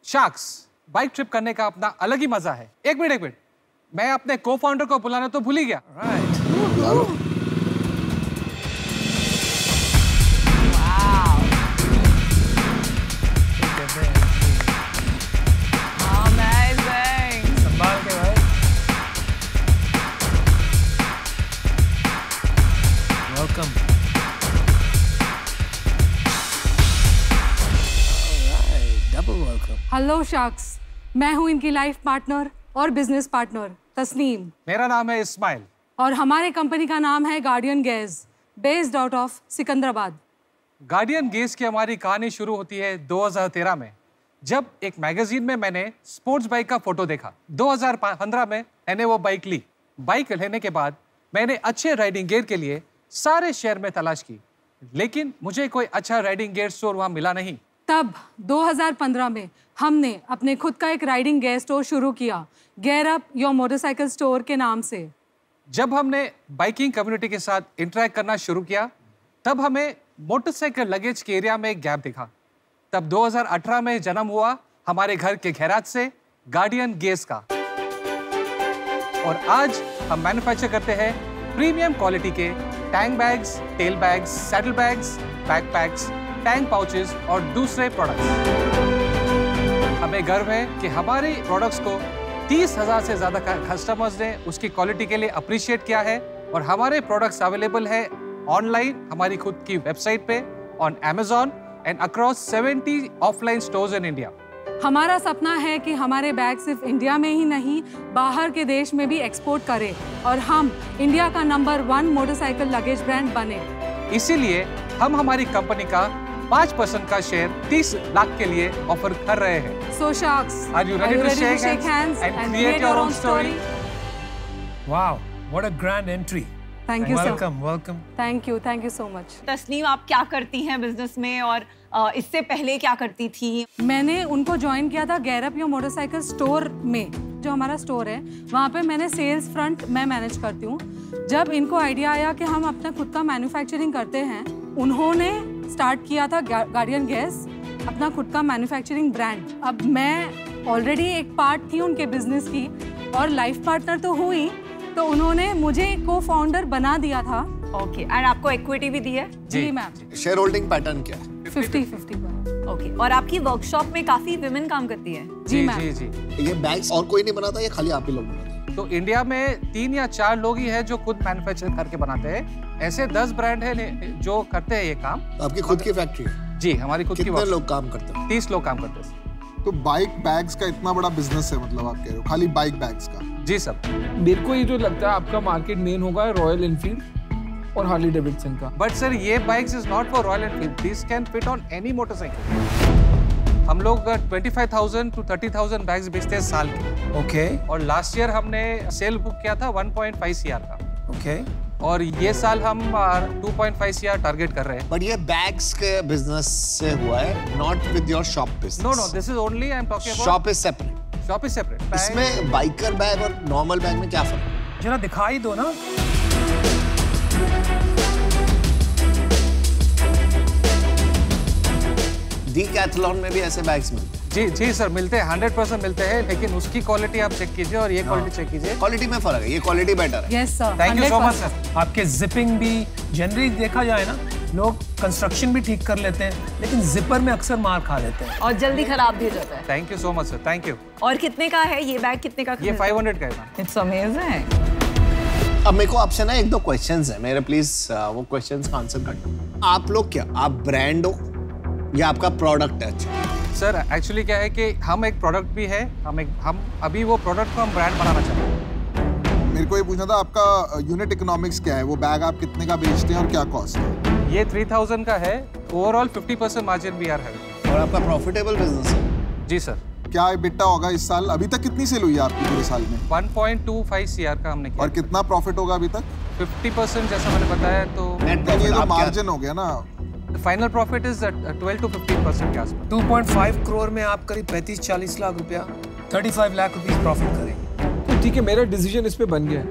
Sharks, bike trip करने का अपना अलग ही मजा है। एक मिनट, मैं अपने को फाउंडर को बुलाना तो भूल ही गया। Amazing. संभाल के भाई। Welcome. Double welcome. Hello sharks, मैं हूं इनकी लाइफ पार्टनर और बिजनेस पार्टनर तस्नीम, मेरा नाम है इस्माइल और हमारे कंपनी का नाम है Guardian gas, based out of Secunderabad. Guardian gas की हमारी कहानी शुरू होती है 2013 में, जब एक मैगजीन में मैंने स्पोर्ट्स बाइक का फोटो देखा। 2015 में मैंने वो बाइक ली। बाइक लेने के बाद मैंने अच्छे राइडिंग गियर के लिए सारे शहर में तलाश की, लेकिन मुझे कोई अच्छा राइडिंग गियर स्टोर वहाँ मिला नहीं। तब 2015 में हमने अपने खुद का एक राइडिंग गियर स्टोर शुरू किया, gear up your motorcycle store के नाम से। जब हमने बाइकिंग कम्युनिटी के साथ इंटरेक्ट करना शुरू किया, तब हमें मोटरसाइकिल लगेज के एरिया में एक गैप दिखा। तब 2018 में जन्म हुआ हमारे घर के गैराज से गार्डियन गेस का, और आज हम मैन्युफैक्चर करते हैं प्रीमियम क्वालिटी के tank bags, tail bags, saddle bags, backpacks, tank pouches और दूसरे प्रोडक्ट्स। हमें गर्व है कि हमारे प्रोडक्ट्स को 30,000 से ज्यादा कस्टमर्स ने उसकी क्वालिटी के लिए अप्रिशिएट किया है, और हमारे प्रोडक्ट्स अवेलेबल है ऑनलाइन हमारी खुद की वेबसाइट पे, on Amazon and across 70 offline stores in India. हमारा सपना है कि हमारे बैग सिर्फ इंडिया में ही नहीं, बाहर के देश में भी एक्सपोर्ट करें और हम इंडिया का नंबर 1 मोटरसाइकिल लगेज ब्रांड बने। इसीलिए हम हमारी कंपनी का 5% का शेयर 30 लाख के लिए ऑफर कर रहे हैं। So Sharks, are you ready to shake hands and create your own story? Wow, what a grand entry. Thank you, sir. Welcome. Thank you so much. Tasneem, आप क्या करती हैं बिजनेस में, और इससे पहले क्या करती थी? मैंने उनको ज्वाइन किया था गेटअप योर मोटरसाइकिल स्टोर में, जो हमारा स्टोर है वहाँ पे मैंने सेल्स फ्रंट मैं मैनेज करती हूँ। जब इनको आइडिया आया कि हम अपना खुद का मैन्युफैक्चरिंग करते हैं, उन्होंने स्टार्ट किया था गार्डियन गैस, अपना खुद का मैन्युफैक्चरिंग ब्रांड। अब मैं ऑलरेडी एक पार्ट थी उनके बिजनेस की और लाइफ पार्टनर तो हुई, तो उन्होंने मुझे को फाउंडर बना दिया था। ओके, एंड आपको इक्विटी भी दी है? जी मैम। शेयर होल्डिंग पैटर्न क्या है? 50-50 पर। ओके, और आपकी वर्कशॉप में काफी विमेन काम करती है? जी मैम। जी। ये बैग्स और कोई नहीं बनाता, ये खाली आप ही लोग बनाते हैं? तो इंडिया में 3 या 4 लोग ही हैं जो खुद मैन्युफैक्चर करके बनाते हैं। ऐसे 10 ब्रांड हैं जो करते हैं ये काम। तो आपकी खुद की फैक्ट्री है? जी, हमारी खुद की। कितने लोग काम करते हैं? 30 लोग काम करते हैं। तो बाइक बैग्स का इतना बड़ा बिजनेस है, मतलब आप कह रहे हो खाली बाइक बैग्स का? जी सर। मेरे को ये जो लगता है आपका मार्केट मेन होगा रॉयल एनफील्ड और हार्ली डेविडसन का। बट सर, ये bikes is not for royal Enfield, this can fit on any motorcycle. हम लोग 25,000 to 30,000 बैग्स बेचते हैं साल के। ओके। और लास्ट ईयर हमने सेल बुक किया था 1.5 CR का। ओके। और ये साल हम 2.5 CR टारगेट कर रहे हैं। बट ये बैग्स के बिजनेस से हुआ है, not with your shop business? No, this is only I am talking about shop is separate. Shop is separate. इसमें बाइकर बैग और नॉर्मल बैग में क्या फर्क है? जरा दिखाई दो ना। डीकैथलॉन में भी ऐसे बैग्स मिलते हैं? जी सर, मिलते हैं, 100% मिलते हैं, लेकिन उसकी क्वालिटी आप चेक कीजिए और ये क्वालिटी चेक कीजिए। क्वालिटी में फर्क है, ये क्वालिटी बेटर है। Yes sir, thank you so much sir. आपके जिपिंग भी जनरली देखा जाए ना, लोग कंस्ट्रक्शन भी ठीक कर लेते हैं, लेकिन जिपर में अक्सर मार खा लेते हैं और जल्दी खराब भी हो जाता है। Thank you so much sir, thank you. और कितने का है ये बैग? कितने का? ये 500 का है मैम। It's amazing. अब मेरे को आपसे ना 1-2 क्वेश्चंस हैं मेरे, प्लीज वो क्वेश्चंस का आंसर करना। आप लोग क्या, आप ब्रांड हो या आपका प्रोडक्ट है? अच्छा सर, एक्चुअली क्या है कि हम एक प्रोडक्ट भी है, हम अभी वो प्रोडक्ट को हम ब्रांड बनाना चाहते हैं। मेरे को ये पूछना था, आपका यूनिट इकोनॉमिक्स क्या है? वो बैग आप कितने का बेचते हैं और क्या कॉस्ट है? ये 3,000 का है। ओवरऑल 50% मार्जिन भी आर है। और आपका प्रॉफिटेबल बिजनेस है? जी सर। क्या EBITDA होगा इस साल? अभी तक कितनी सेल हुई है आपकी पूरे साल में? 1.25 CR का हमने किया। और कितना प्रॉफिट होगा अभी तक? 50% जैसा मैंने बताया। तो नेट प्रॉफिट ये तो आप क्या? मार्जिन हो गया ना। फाइनल प्रॉफिट इज 12 to 15% के आसपास। 2.5 करोड़ में आप करीब 35-40 लाख रुपया, 35 लाख रुपीस प्रॉफिट करेंगे। तो ठीक है, मेरा डिसीजन इस पे बन गया है।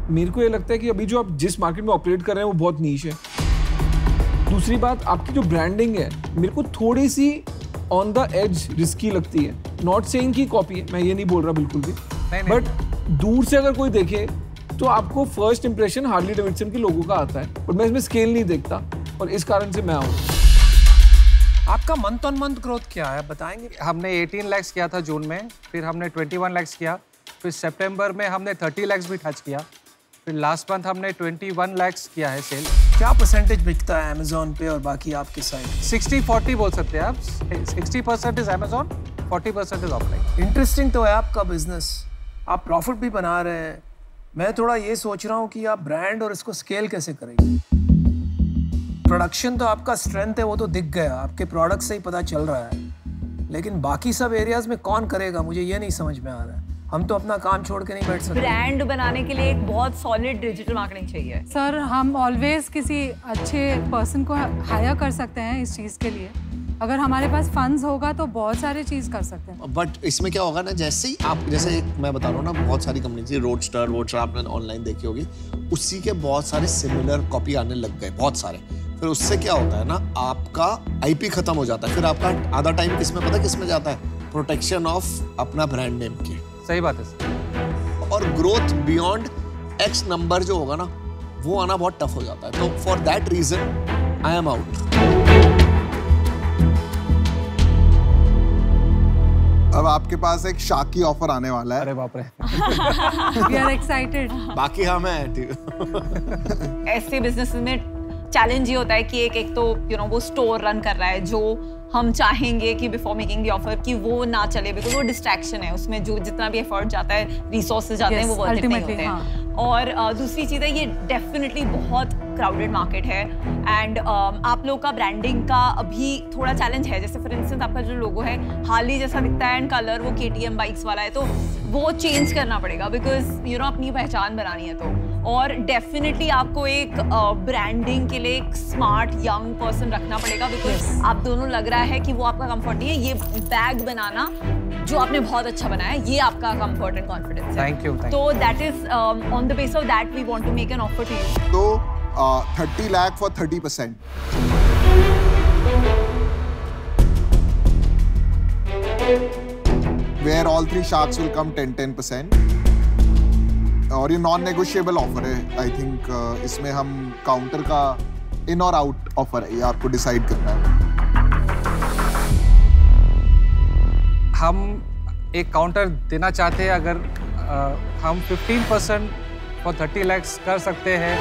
मेरे को ये लगता है कि अभी जो आप जिस मार्केट में ऑपरेट कर रहे हैं वो बहुत नीश है। दूसरी बात, आपकी जो ब्रांडिंग है मेरे को थोड़ी सी ऑन द एज रिस्की लगती है। नॉट सेइंग की कॉपी है, मैं ये नहीं बोल रहा बिल्कुल भी, बट दूर से अगर कोई देखे तो आपको फर्स्ट इंप्रेशन हार्ली डेविडसन के लोगों का आता है, और मैं इसमें स्केल नहीं देखता, और इस कारण से मैं आऊँ। आपका मंथ ऑन मंथ ग्रोथ क्या है, बताएंगे? हमने 18 लाख किया था जून में, फिर हमने 21 लाख किया, फिर सितंबर में हमने 30 लाख भी टच किया, फिर लास्ट मंथ हमने 21 लाख किया है सेल। क्या परसेंटेज बिकता है अमेज़न पे और बाकी आपके साइड? 60-40 बोल सकते हैं आप। 60% is Amazon, 40% is offline. Interesting तो है आपका बिजनेस, आप प्रॉफिट भी बना रहे हैं। मैं थोड़ा ये सोच रहा हूँ कि आप ब्रांड और इसको स्केल कैसे करेंगे। प्रोडक्शन तो आपका स्ट्रेंथ है, वो तो दिख गया, आपके प्रोडक्ट से ही पता चल रहा है, लेकिन बाकी सब एरियाज में कौन करेगा, मुझे ये नहीं समझ में आ रहा है। हम तो अपना काम छोड़ के नहीं बैठ सकते। ब्रांड बनाने के लिए एक बहुत सॉलिड डिजिटल मार्केटिंग चाहिए। सर, हम ऑलवेज किसी अच्छे पर्सन को हायर कर सकते हैं इस चीज़ के लिए। अगर हमारे पास फंड्स होगा तो बहुत सारे चीज कर सकते हैं। बट इसमें क्या होगा ना, जैसे ही आप, जैसे मैं बता रहा हूँ ना, बहुत सारी कंपनी थी, रोडस्टर आपने ऑनलाइन देखी होगी, उसी के बहुत सारे सिमिलर कॉपी आने लग गए, बहुत सारे। फिर उससे क्या होता है ना, आपका आईपी खत्म हो जाता है, फिर आपका आधा टाइम किसमें पता किसमें जाता है, प्रोटेक्शन ऑफ अपना ब्रांड नेम के। सही बात है सर। और ग्रोथ बियॉन्ड एक्स नंबर जो होगा ना, वो आना बहुत टफ हो जाता है। तो for that reason I am out. अब आपके पास एक शाकी ऑफर आने वाला है। अरे बाप रे। We are excited. बाकी हम हैं। ऐसे बिजनेस में चैलेंज ये होता है कि एक तो वो स्टोर रन कर रहा है, जो हम चाहेंगे कि बिफोर मेकिंग द ऑफर कि वो ना चले, बिकॉज वो डिस्ट्रैक्शन है, उसमें जो जितना भी एफर्ट जाता है, रिसोर्सेज जाते हैं, वो वर्थ इट नहीं होते हैं। और दूसरी चीज़ है, ये डेफिनेटली बहुत क्राउडेड मार्केट है एंड आप लोग का ब्रांडिंग का अभी थोड़ा चैलेंज है। जैसे फॉर इंस्टेंस आपका जो लोगो है हार्ली जैसा दिखता है एंड कलर वो KTM बाइक्स वाला है, तो वो चेंज करना पड़ेगा बिकॉज अपनी पहचान बनानी है। तो और डेफिनेटली आपको एक ब्रांडिंग के लिए एक स्मार्ट यंग पर्सन रखना पड़ेगा, बिकॉज आप दोनों लग रहा है कि वो आपका कंफर्ट नहीं है। ये बैग बनाना जो आपने बहुत अच्छा बनाया है, ये आपका कंफर्ट एंड कॉन्फिडेंस है। Thank you. तो that is on the base of that we want to make an offer to you. तो 30 lakh for 30%। Where all three sharks will come 10%। और ये नॉन नेगोशिएबल ऑफर है। आई थिंक इसमें हम counter का इन और आउट ऑफर है, ये आपको डिसाइड करना है। हम एक काउंटर देना चाहते हैं, अगर हम 15% और 30 लाख कर सकते हैं।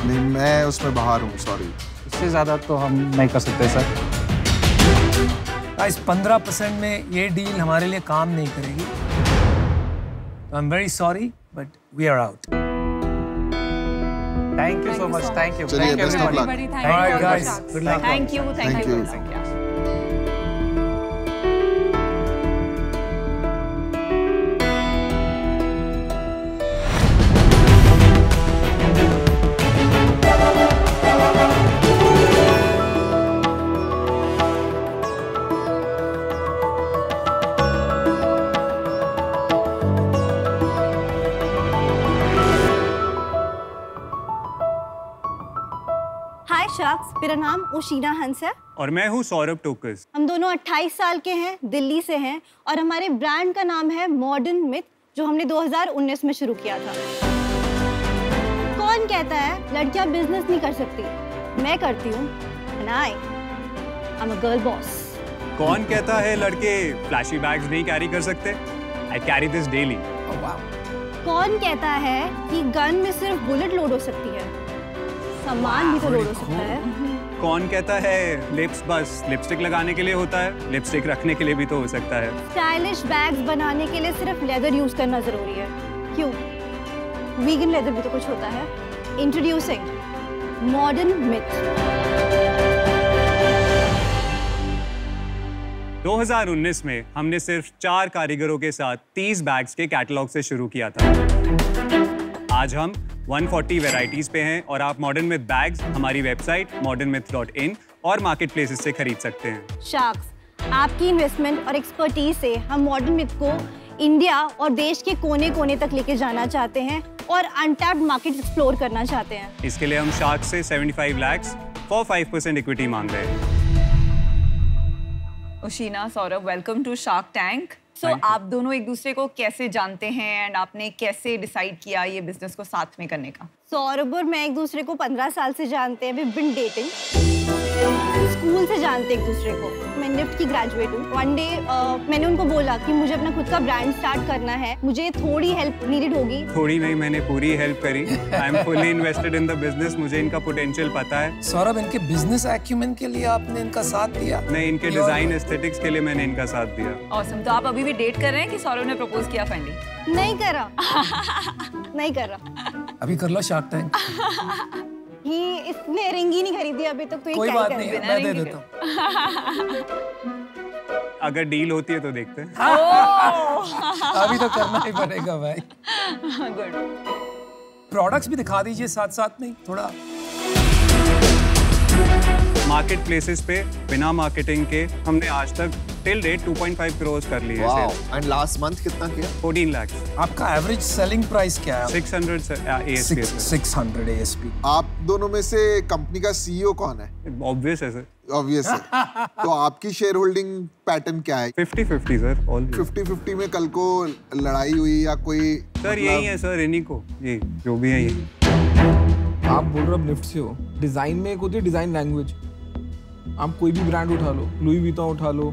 नहीं, मैं उसमें बाहर हूँ, सॉरी। इससे ज़्यादा तो हम नहीं कर सकते सर। इस 15% में ये डील हमारे लिए काम नहीं करेगी। I am very sorry but we are out. Thank you so much. Thank you. चलिए, best of luck. Alright guys, good luck. Thank you. Thank you. Hi sharks, मेरा नाम उशीना हंस है और मैं हूँ सौरभ टोकस। हम दोनों 28 साल के हैं, दिल्ली से हैं और हमारे ब्रांड का नाम है मॉडर्न मिथ, जो हमने 2019 में शुरू किया था। कौन कहता है लड़कियां बिजनेस नहीं कर सकती? मैं करती हूँ। I am a girl boss. कौन कहता है लड़के फ्लैशी बैग्स नहीं कैरी कर सकते? I carry this daily. कौन कहता है कि गन में सिर्फ बुलेट लोड हो सकती है? सामान भी तो लोड हो सकता है। कौन कहता है लिप्स बस लिपस्टिक लगाने के लिए होता है? लिपस्टिक रखने के लिए भी तो हो सकता है। स्टाइलिश बैग्स बनाने के लिए सिर्फ लेदर यूज करना जरूरी है? क्यों? वीगन लेदर भी तो कुछ होता है। Introducing modern myth. 2019 में हमने सिर्फ 4 कारीगरों के साथ 30 बैग्स के कैटलॉग से शुरू किया था। आज हम 140 वैरायटीज पे हैं और आप मॉडर्न मिथ बैग्स हमारी वेबसाइट modernmyth.in और मार्केट प्लेसेस से खरीद सकते हैं। शार्क्स, आपकी इन्वेस्टमेंट और एक्सपर्टीज से हम मॉडर्न मिथ को इंडिया और देश के कोने-कोने तक लेके जाना चाहते हैं और अनटैप्ड मार्केट एक्सप्लोर करना चाहते हैं। इसके लिए हम शार्क से 75 लाख फॉर 5% इक्विटी मांग रहे हैं। Ushina, Saurabh, welcome to Shark Tank. So आप दोनों एक दूसरे को कैसे जानते हैं एंड आपने कैसे डिसाइड किया ये बिजनेस को साथ में करने का? सौरभ और मैं एक दूसरे को 15 साल से जानते हैं। we've been dating। स्कूल से जानते एक दूसरे को। मैं निफ्ट की ग्रेजुएट हूँ। वन डे मैंने उनको बोला कि मुझे अपना खुद का ब्रांड स्टार्ट करना है, मुझे थोड़ी हेल्प नीडेड होगी। थोड़ी नहीं, मैंने पूरी हेल्प करी। I am fully invested in the business. मुझे इनका पोटेंशियल पता है। सौरभ, इनके बिजनेस एक्यूमेन के लिए आपने इनका साथ दिया? नहीं, इनके डिजाइन एस्थेटिक्स के लिए मैंने इनका साथ दिया। ऑसम। तो आप अभी भी डेट कर रहे हैं कि सौरभ ने प्रपोज किया फाइनली? नहीं करा। नहीं करा। अभी कर लो शार्क टैंक। ही इसने रिंग ही नहीं खरीदी अभी तक, तो ये कोई क्या बात नहीं है, मैं दे देता हूँ। अगर डील होती है तो देखते हैं। अभी तो करना ही पड़ेगा भाई। गुड। प्रोडक्ट्स भी दिखा दीजिए साथ साथ में थोड़ा। मार्केट प्लेसेस पे बिना मार्केटिंग के हमने आज तक टिल डेट 2.5 करोड़ कर लिए हैं। एंड लास्ट मंथ कितना किया? 14 लाख। आपका एवरेज सेलिंग प्राइस क्या है? 600 ASP। 600 ASP। आप दोनों में से कंपनी का CEO कौन है? ऑब्वियस है सर। ऑब्वियस है। तो आपकी शेयर होल्डिंग पैटर्न क्या है? 50-50 सर। 50-50 में कल को लड़ाई हुई या कोई सर यही है सर, इन्हीं को ये जो भी है ये। आप बोल रहे हो निफ्ट से हो, डिजाइन में एक होती है डिजाइन लैंग्वेज। आप कोई भी ब्रांड उठा लो, लुई विटॉन उठा लो,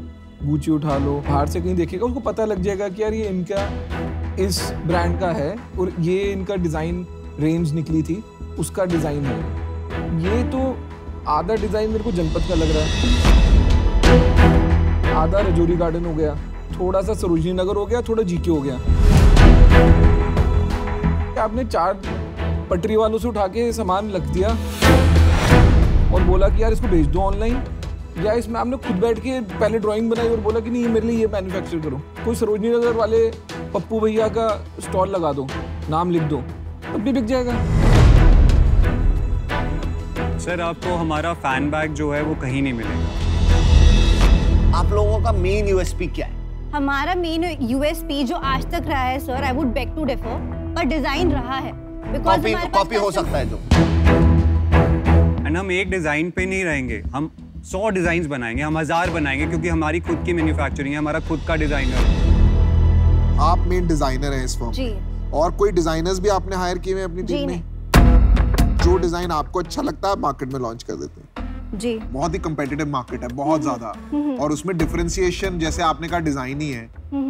गुची उठा लो, बाहर से कहीं देखेगा उसको पता लग जाएगा कि यार ये इनका इस ब्रांड का है और ये इनका डिजाइन रेंज निकली थी, उसका डिजाइन है। ये तो आधा डिजाइन मेरे को जनपद का लग रहा है, आधा रजौरी गार्डन हो गया, थोड़ा सा सरोजनी नगर हो गया, थोड़ा जीके हो गया। आपने 4 पटरी वालों से उठा के सामान रख दिया और बोला कि यार इसको भेज दो ऑनलाइन, या इसमें आपने खुद बैठ के पहले ड्राइंग बनाई और बोला कि नहीं मेरे लिए ये मैन्युफैक्चर करो। कोई सरोजनी नगर वाले पप्पू भैया का स्टॉल लगा दो, नाम लिख दो, तब भी बिक जाएगा। सर आपको हमारा फैन बैग जो है वो कहीं नहीं मिलेगा। आप लोगों का मेन यूएसपी क्या है? हमारा मेन यूएसपी जो आज तक रहा है sir, I would beg to differ, पर डिजाइन रहा है। कॉपी हो सकता है जो। एंड हम एक डिजाइन पे नहीं रहेंगे, हम 100 डिजाइन बनाएंगे, हम 1000 बनाएंगे, क्योंकि हमारी खुद की मैन्युफैक्चरिंग है, हमारा खुद का डिजाइनर। आप मेन डिजाइनर हैं इस फर्म जी। और कोई डिजाइनर्स भी आपने हायर किए हैं अपनी टीम में? जो डिजाइन आपको अच्छा लगता है मार्केट में लॉन्च कर देते हैं। जी। बहुत ही कंपेटिटिव मार्केट है, बहुत ज्यादा, और उसमें डिफरेंशिएशन जैसे आपने कहा डिजाइन ही है।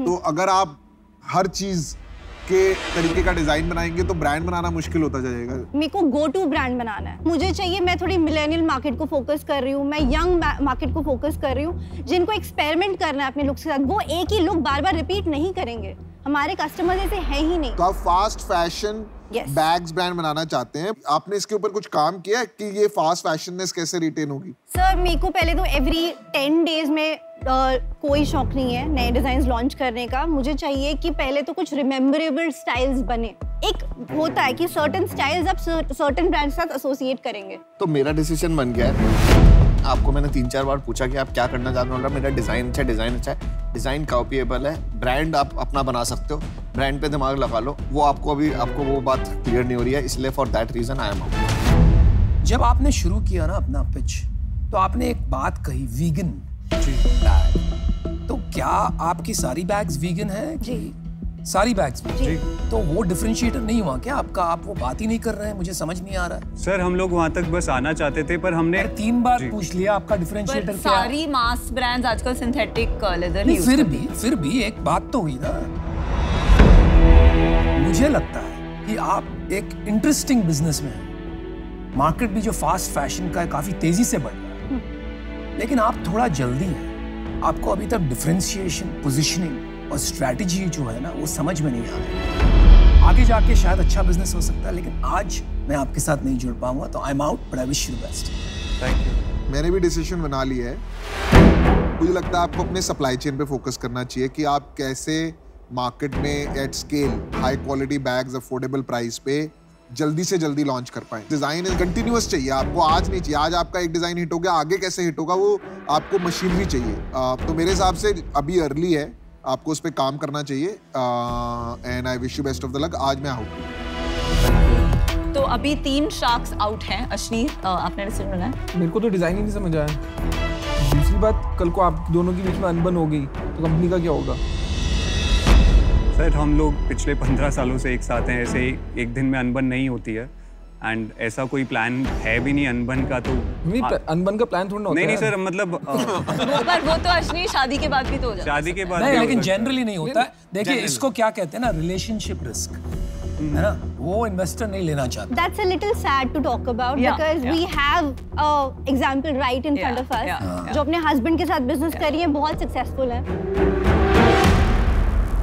तो अगर आप हर चीज के तरीके का डिजाइन बनाएंगे तो ब्रांड बनाना मुश्किल होता जाएगा। मेरे को गो टू ब्रांड बनाना है। मुझे चाहिए, मैं थोड़ी मिलेनियल मार्केट को फोकस कर रही हूँ, मैं यंग मार्केट को फोकस कर रही हूँ, जिनको एक्सपेरिमेंट करना है अपने लुक्स के साथ। वो एक ही लुक बार बार रिपीट नहीं करेंगे, हमारे कस्टमर ऐसे है ही नहीं। तो आप फास्ट फैशन बैग्स ब्रांड बनाना चाहते हैं। आपने इसके ऊपर कुछ काम किया कि ये फास्ट फैशननेस कैसे रिटेन होगी? सर मेरे को पहले तो एवरी 10 डेज में कोई शौक नहीं है नए डिजाइन लॉन्च करने का। मुझे चाहिए कि पहले तो कुछ रिमेम्बरेबल स्टाइल्स बने। एक होता है कि सर्टेन स्टाइल्स आप सर्टेन ब्रांड के साथ एसोसिएट करेंगे। तो मेरा डिसीजन बन गया है। आपको मैंने 3-4 बार पूछा कि आप क्या करना चाहते हो, मेरा डिजाइन अच्छा है, डिजाइन कॉपीएबल है, ब्रांड आप अपना बना सकते हो, ब्रांड पे दिमाग लगा लो। वो आपको वो बात क्लियर नहीं हो रही है, इसलिए for that reason I am out. जब आपने शुरू किया ना अपना पिच, तो आपने एक बात कही, वीगन बैग। तो क्या आपकी सारी बैग्स वीगन है? जी। सारी बैग्स में? जी। तो वो डिफरेंशिएटर नहीं हुआ क्या आपका? आप वो बात ही नहीं कर रहे हैं, मुझे समझ नहीं आ रहा है। सर हम लोग वहाँ तक बस आना चाहते थे, पर हमने 3 बार पूछ लिया आपका डिफरेंशिएटर क्या है? सारी मास ब्रांड्स आजकल सिंथेटिक लेदर ही फिर भी एक बात तो हुई ना। मुझे लगता है कि आप एक इंटरेस्टिंग बिजनेस में हैं। मार्केट भी जो फास्ट फैशन का है काफी तेजी से बढ़ रहा है, लेकिन आप थोड़ा जल्दी हैं। आपको अभी तक डिफरेंशिएशन, पोजीशनिंग और स्ट्रैटेजी जो है ना वो समझ में नहीं आ रही। आगे जाके शायद अच्छा बिजनेस हो सकता है, लेकिन आज मैं आपके साथ नहीं जुड़ पाऊंगा, तो आई am out, but I wish you the best. Thank you. मैंने भी डिसीजन बना लिया है। मुझे लगता है आपको अपने सप्लाई चेन पे फोकस करना चाहिए कि आप कैसे मार्केट में at scale high quality bags affordable price पे जल्दी से जल्दी लॉन्च कर पाए। डिजाइन कंटिन्यूअस चाहिए आपको, आज नहीं चाहिए। आज आपका एक डिजाइन हिट हो गया, आगे कैसे हिट होगा वो आपको मशीनरी चाहिए। तो मेरे हिसाब से अभी अर्ली है, आपको उस पर काम करना चाहिए। And I wish you best of the luck. आज मैं आउट। तो अभी 3 शार्क्स आउट हैं। अश्नीर, आपने डिसीजन बनाया? मेरे को तो डिजाइन ही नहीं समझ आया। दूसरी बात, कल को आप दोनों के बीच में अनबन हो गई तो कंपनी का क्या होगा? सर हम लोग पिछले 15 सालों से एक साथ हैं, ऐसे एक दिन में अनबन नहीं होती है, एंड ऐसा कोई प्लान है भी नहीं अनबन का। तो नहीं, अनबन का प्लान थोड़ा होता है। नहीं सर, मतलब वो तो अश्नीर शादी के बाद भी तो हो जाता है। शादी के बाद नहीं, लेकिन जनरली नहीं होता है। देखिए इसको क्या कहते हैं ना, रिलेशनशिप रिस्क, है ना, वो इन्वेस्टर नहीं लेना चाहता। That's a little sad to talk about because we have a example right in front of us जो अपने हस्बैंड के साथ बिजनेस कर रही है, बहुत सक्सेसफुल है।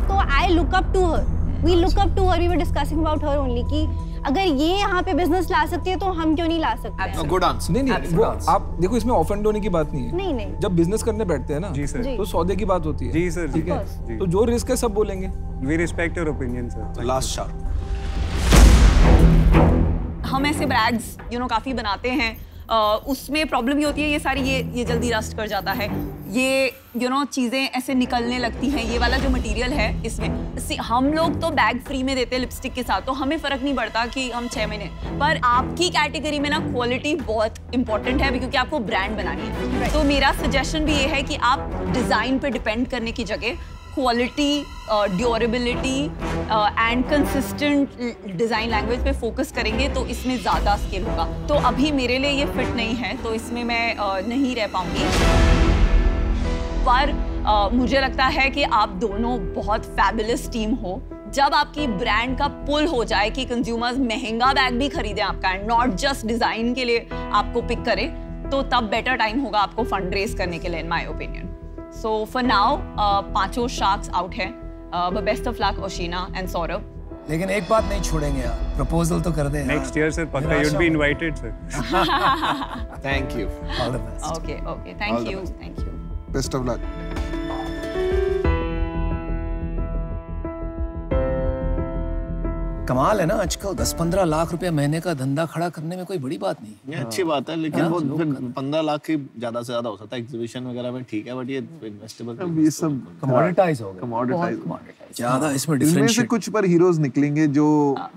तो I look up to her. We look up to her. We were discussing about her only कि अगर ये यहाँ पे बिजनेस ला सकती है तो हम क्यों नहीं ला सकते? Good answer. नहीं, वो आप देखो, इसमें ऑफेंड होने की बात नहीं है। नहीं। जब बिजनेस करने बैठते हैं ना, जी सर, तो सौदे की बात होती है। जी सर, ठीक है। तो जो रिस्क है सब बोलेंगे। We respect your opinion, sir. Last shark. हम ऐसे बैग्स काफी बनाते हैं उसमें प्रॉब्लम ये होती है, ये सारी ये जल्दी रस्ट कर जाता है, ये चीज़ें ऐसे निकलने लगती हैं। ये वाला जो मटेरियल है इसमें हम लोग तो बैग फ्री में देते हैं लिपस्टिक के साथ, तो हमें फ़र्क नहीं पड़ता कि हम 6 महीने, पर आपकी कैटेगरी में ना क्वालिटी बहुत इंपॉर्टेंट है क्योंकि आपको ब्रांड बनानी है। तो मेरा सजेशन भी ये है कि आप डिज़ाइन पे डिपेंड करने की जगह quality, durability and consistent design language पे फोकस करेंगे तो इसमें ज़्यादा स्किल होगा। तो अभी मेरे लिए ये फिट नहीं है, तो इसमें मैं नहीं रह पाऊंगी, पर मुझे लगता है कि आप दोनों बहुत फैबुलस टीम हो। जब आपकी ब्रांड का पुल हो जाए कि कंज्यूमर्स महंगा बैग भी खरीदें आपका एंड नॉट जस्ट डिज़ाइन के लिए आपको पिक करें, तो तब बेटर टाइम होगा आपको फंड रेज करने के लिए, in my opinion. So for now, 5 sharks out है, but best of luck Oshina and Saurabh। लेकिन एक बात नहीं छोड़ेंगे यार, प्रपोजल तो कर दे। Next year sir, पक्का you'd be invited sir। Thank you। All the best। Okay, thank you। Best of luck। कमाल है ना, आजकल 10-15 लाख रुपए महीने का धंधा खड़ा करने में कोई बड़ी बात नहीं। ये अच्छी बात है, लेकिन वो फिर 15 लाख की ज्यादा से ज्यादा हो सकता है एग्जीबिशन वगैरह में, ठीक है, बट ये इन्वेस्टेबल, ये सब कमोडिटाइज हो गया, कमोडिटाइज ज्यादा इसमें इनमें से डिफरेंशिएट। कुछ पर हीरोज निकलेंगे जो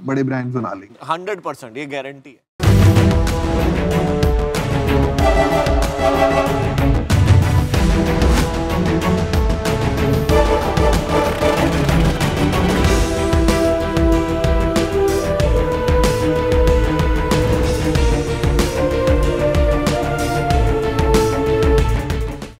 बड़े ब्रांड्स बना लेंगे। 100%, ये गारंटी है।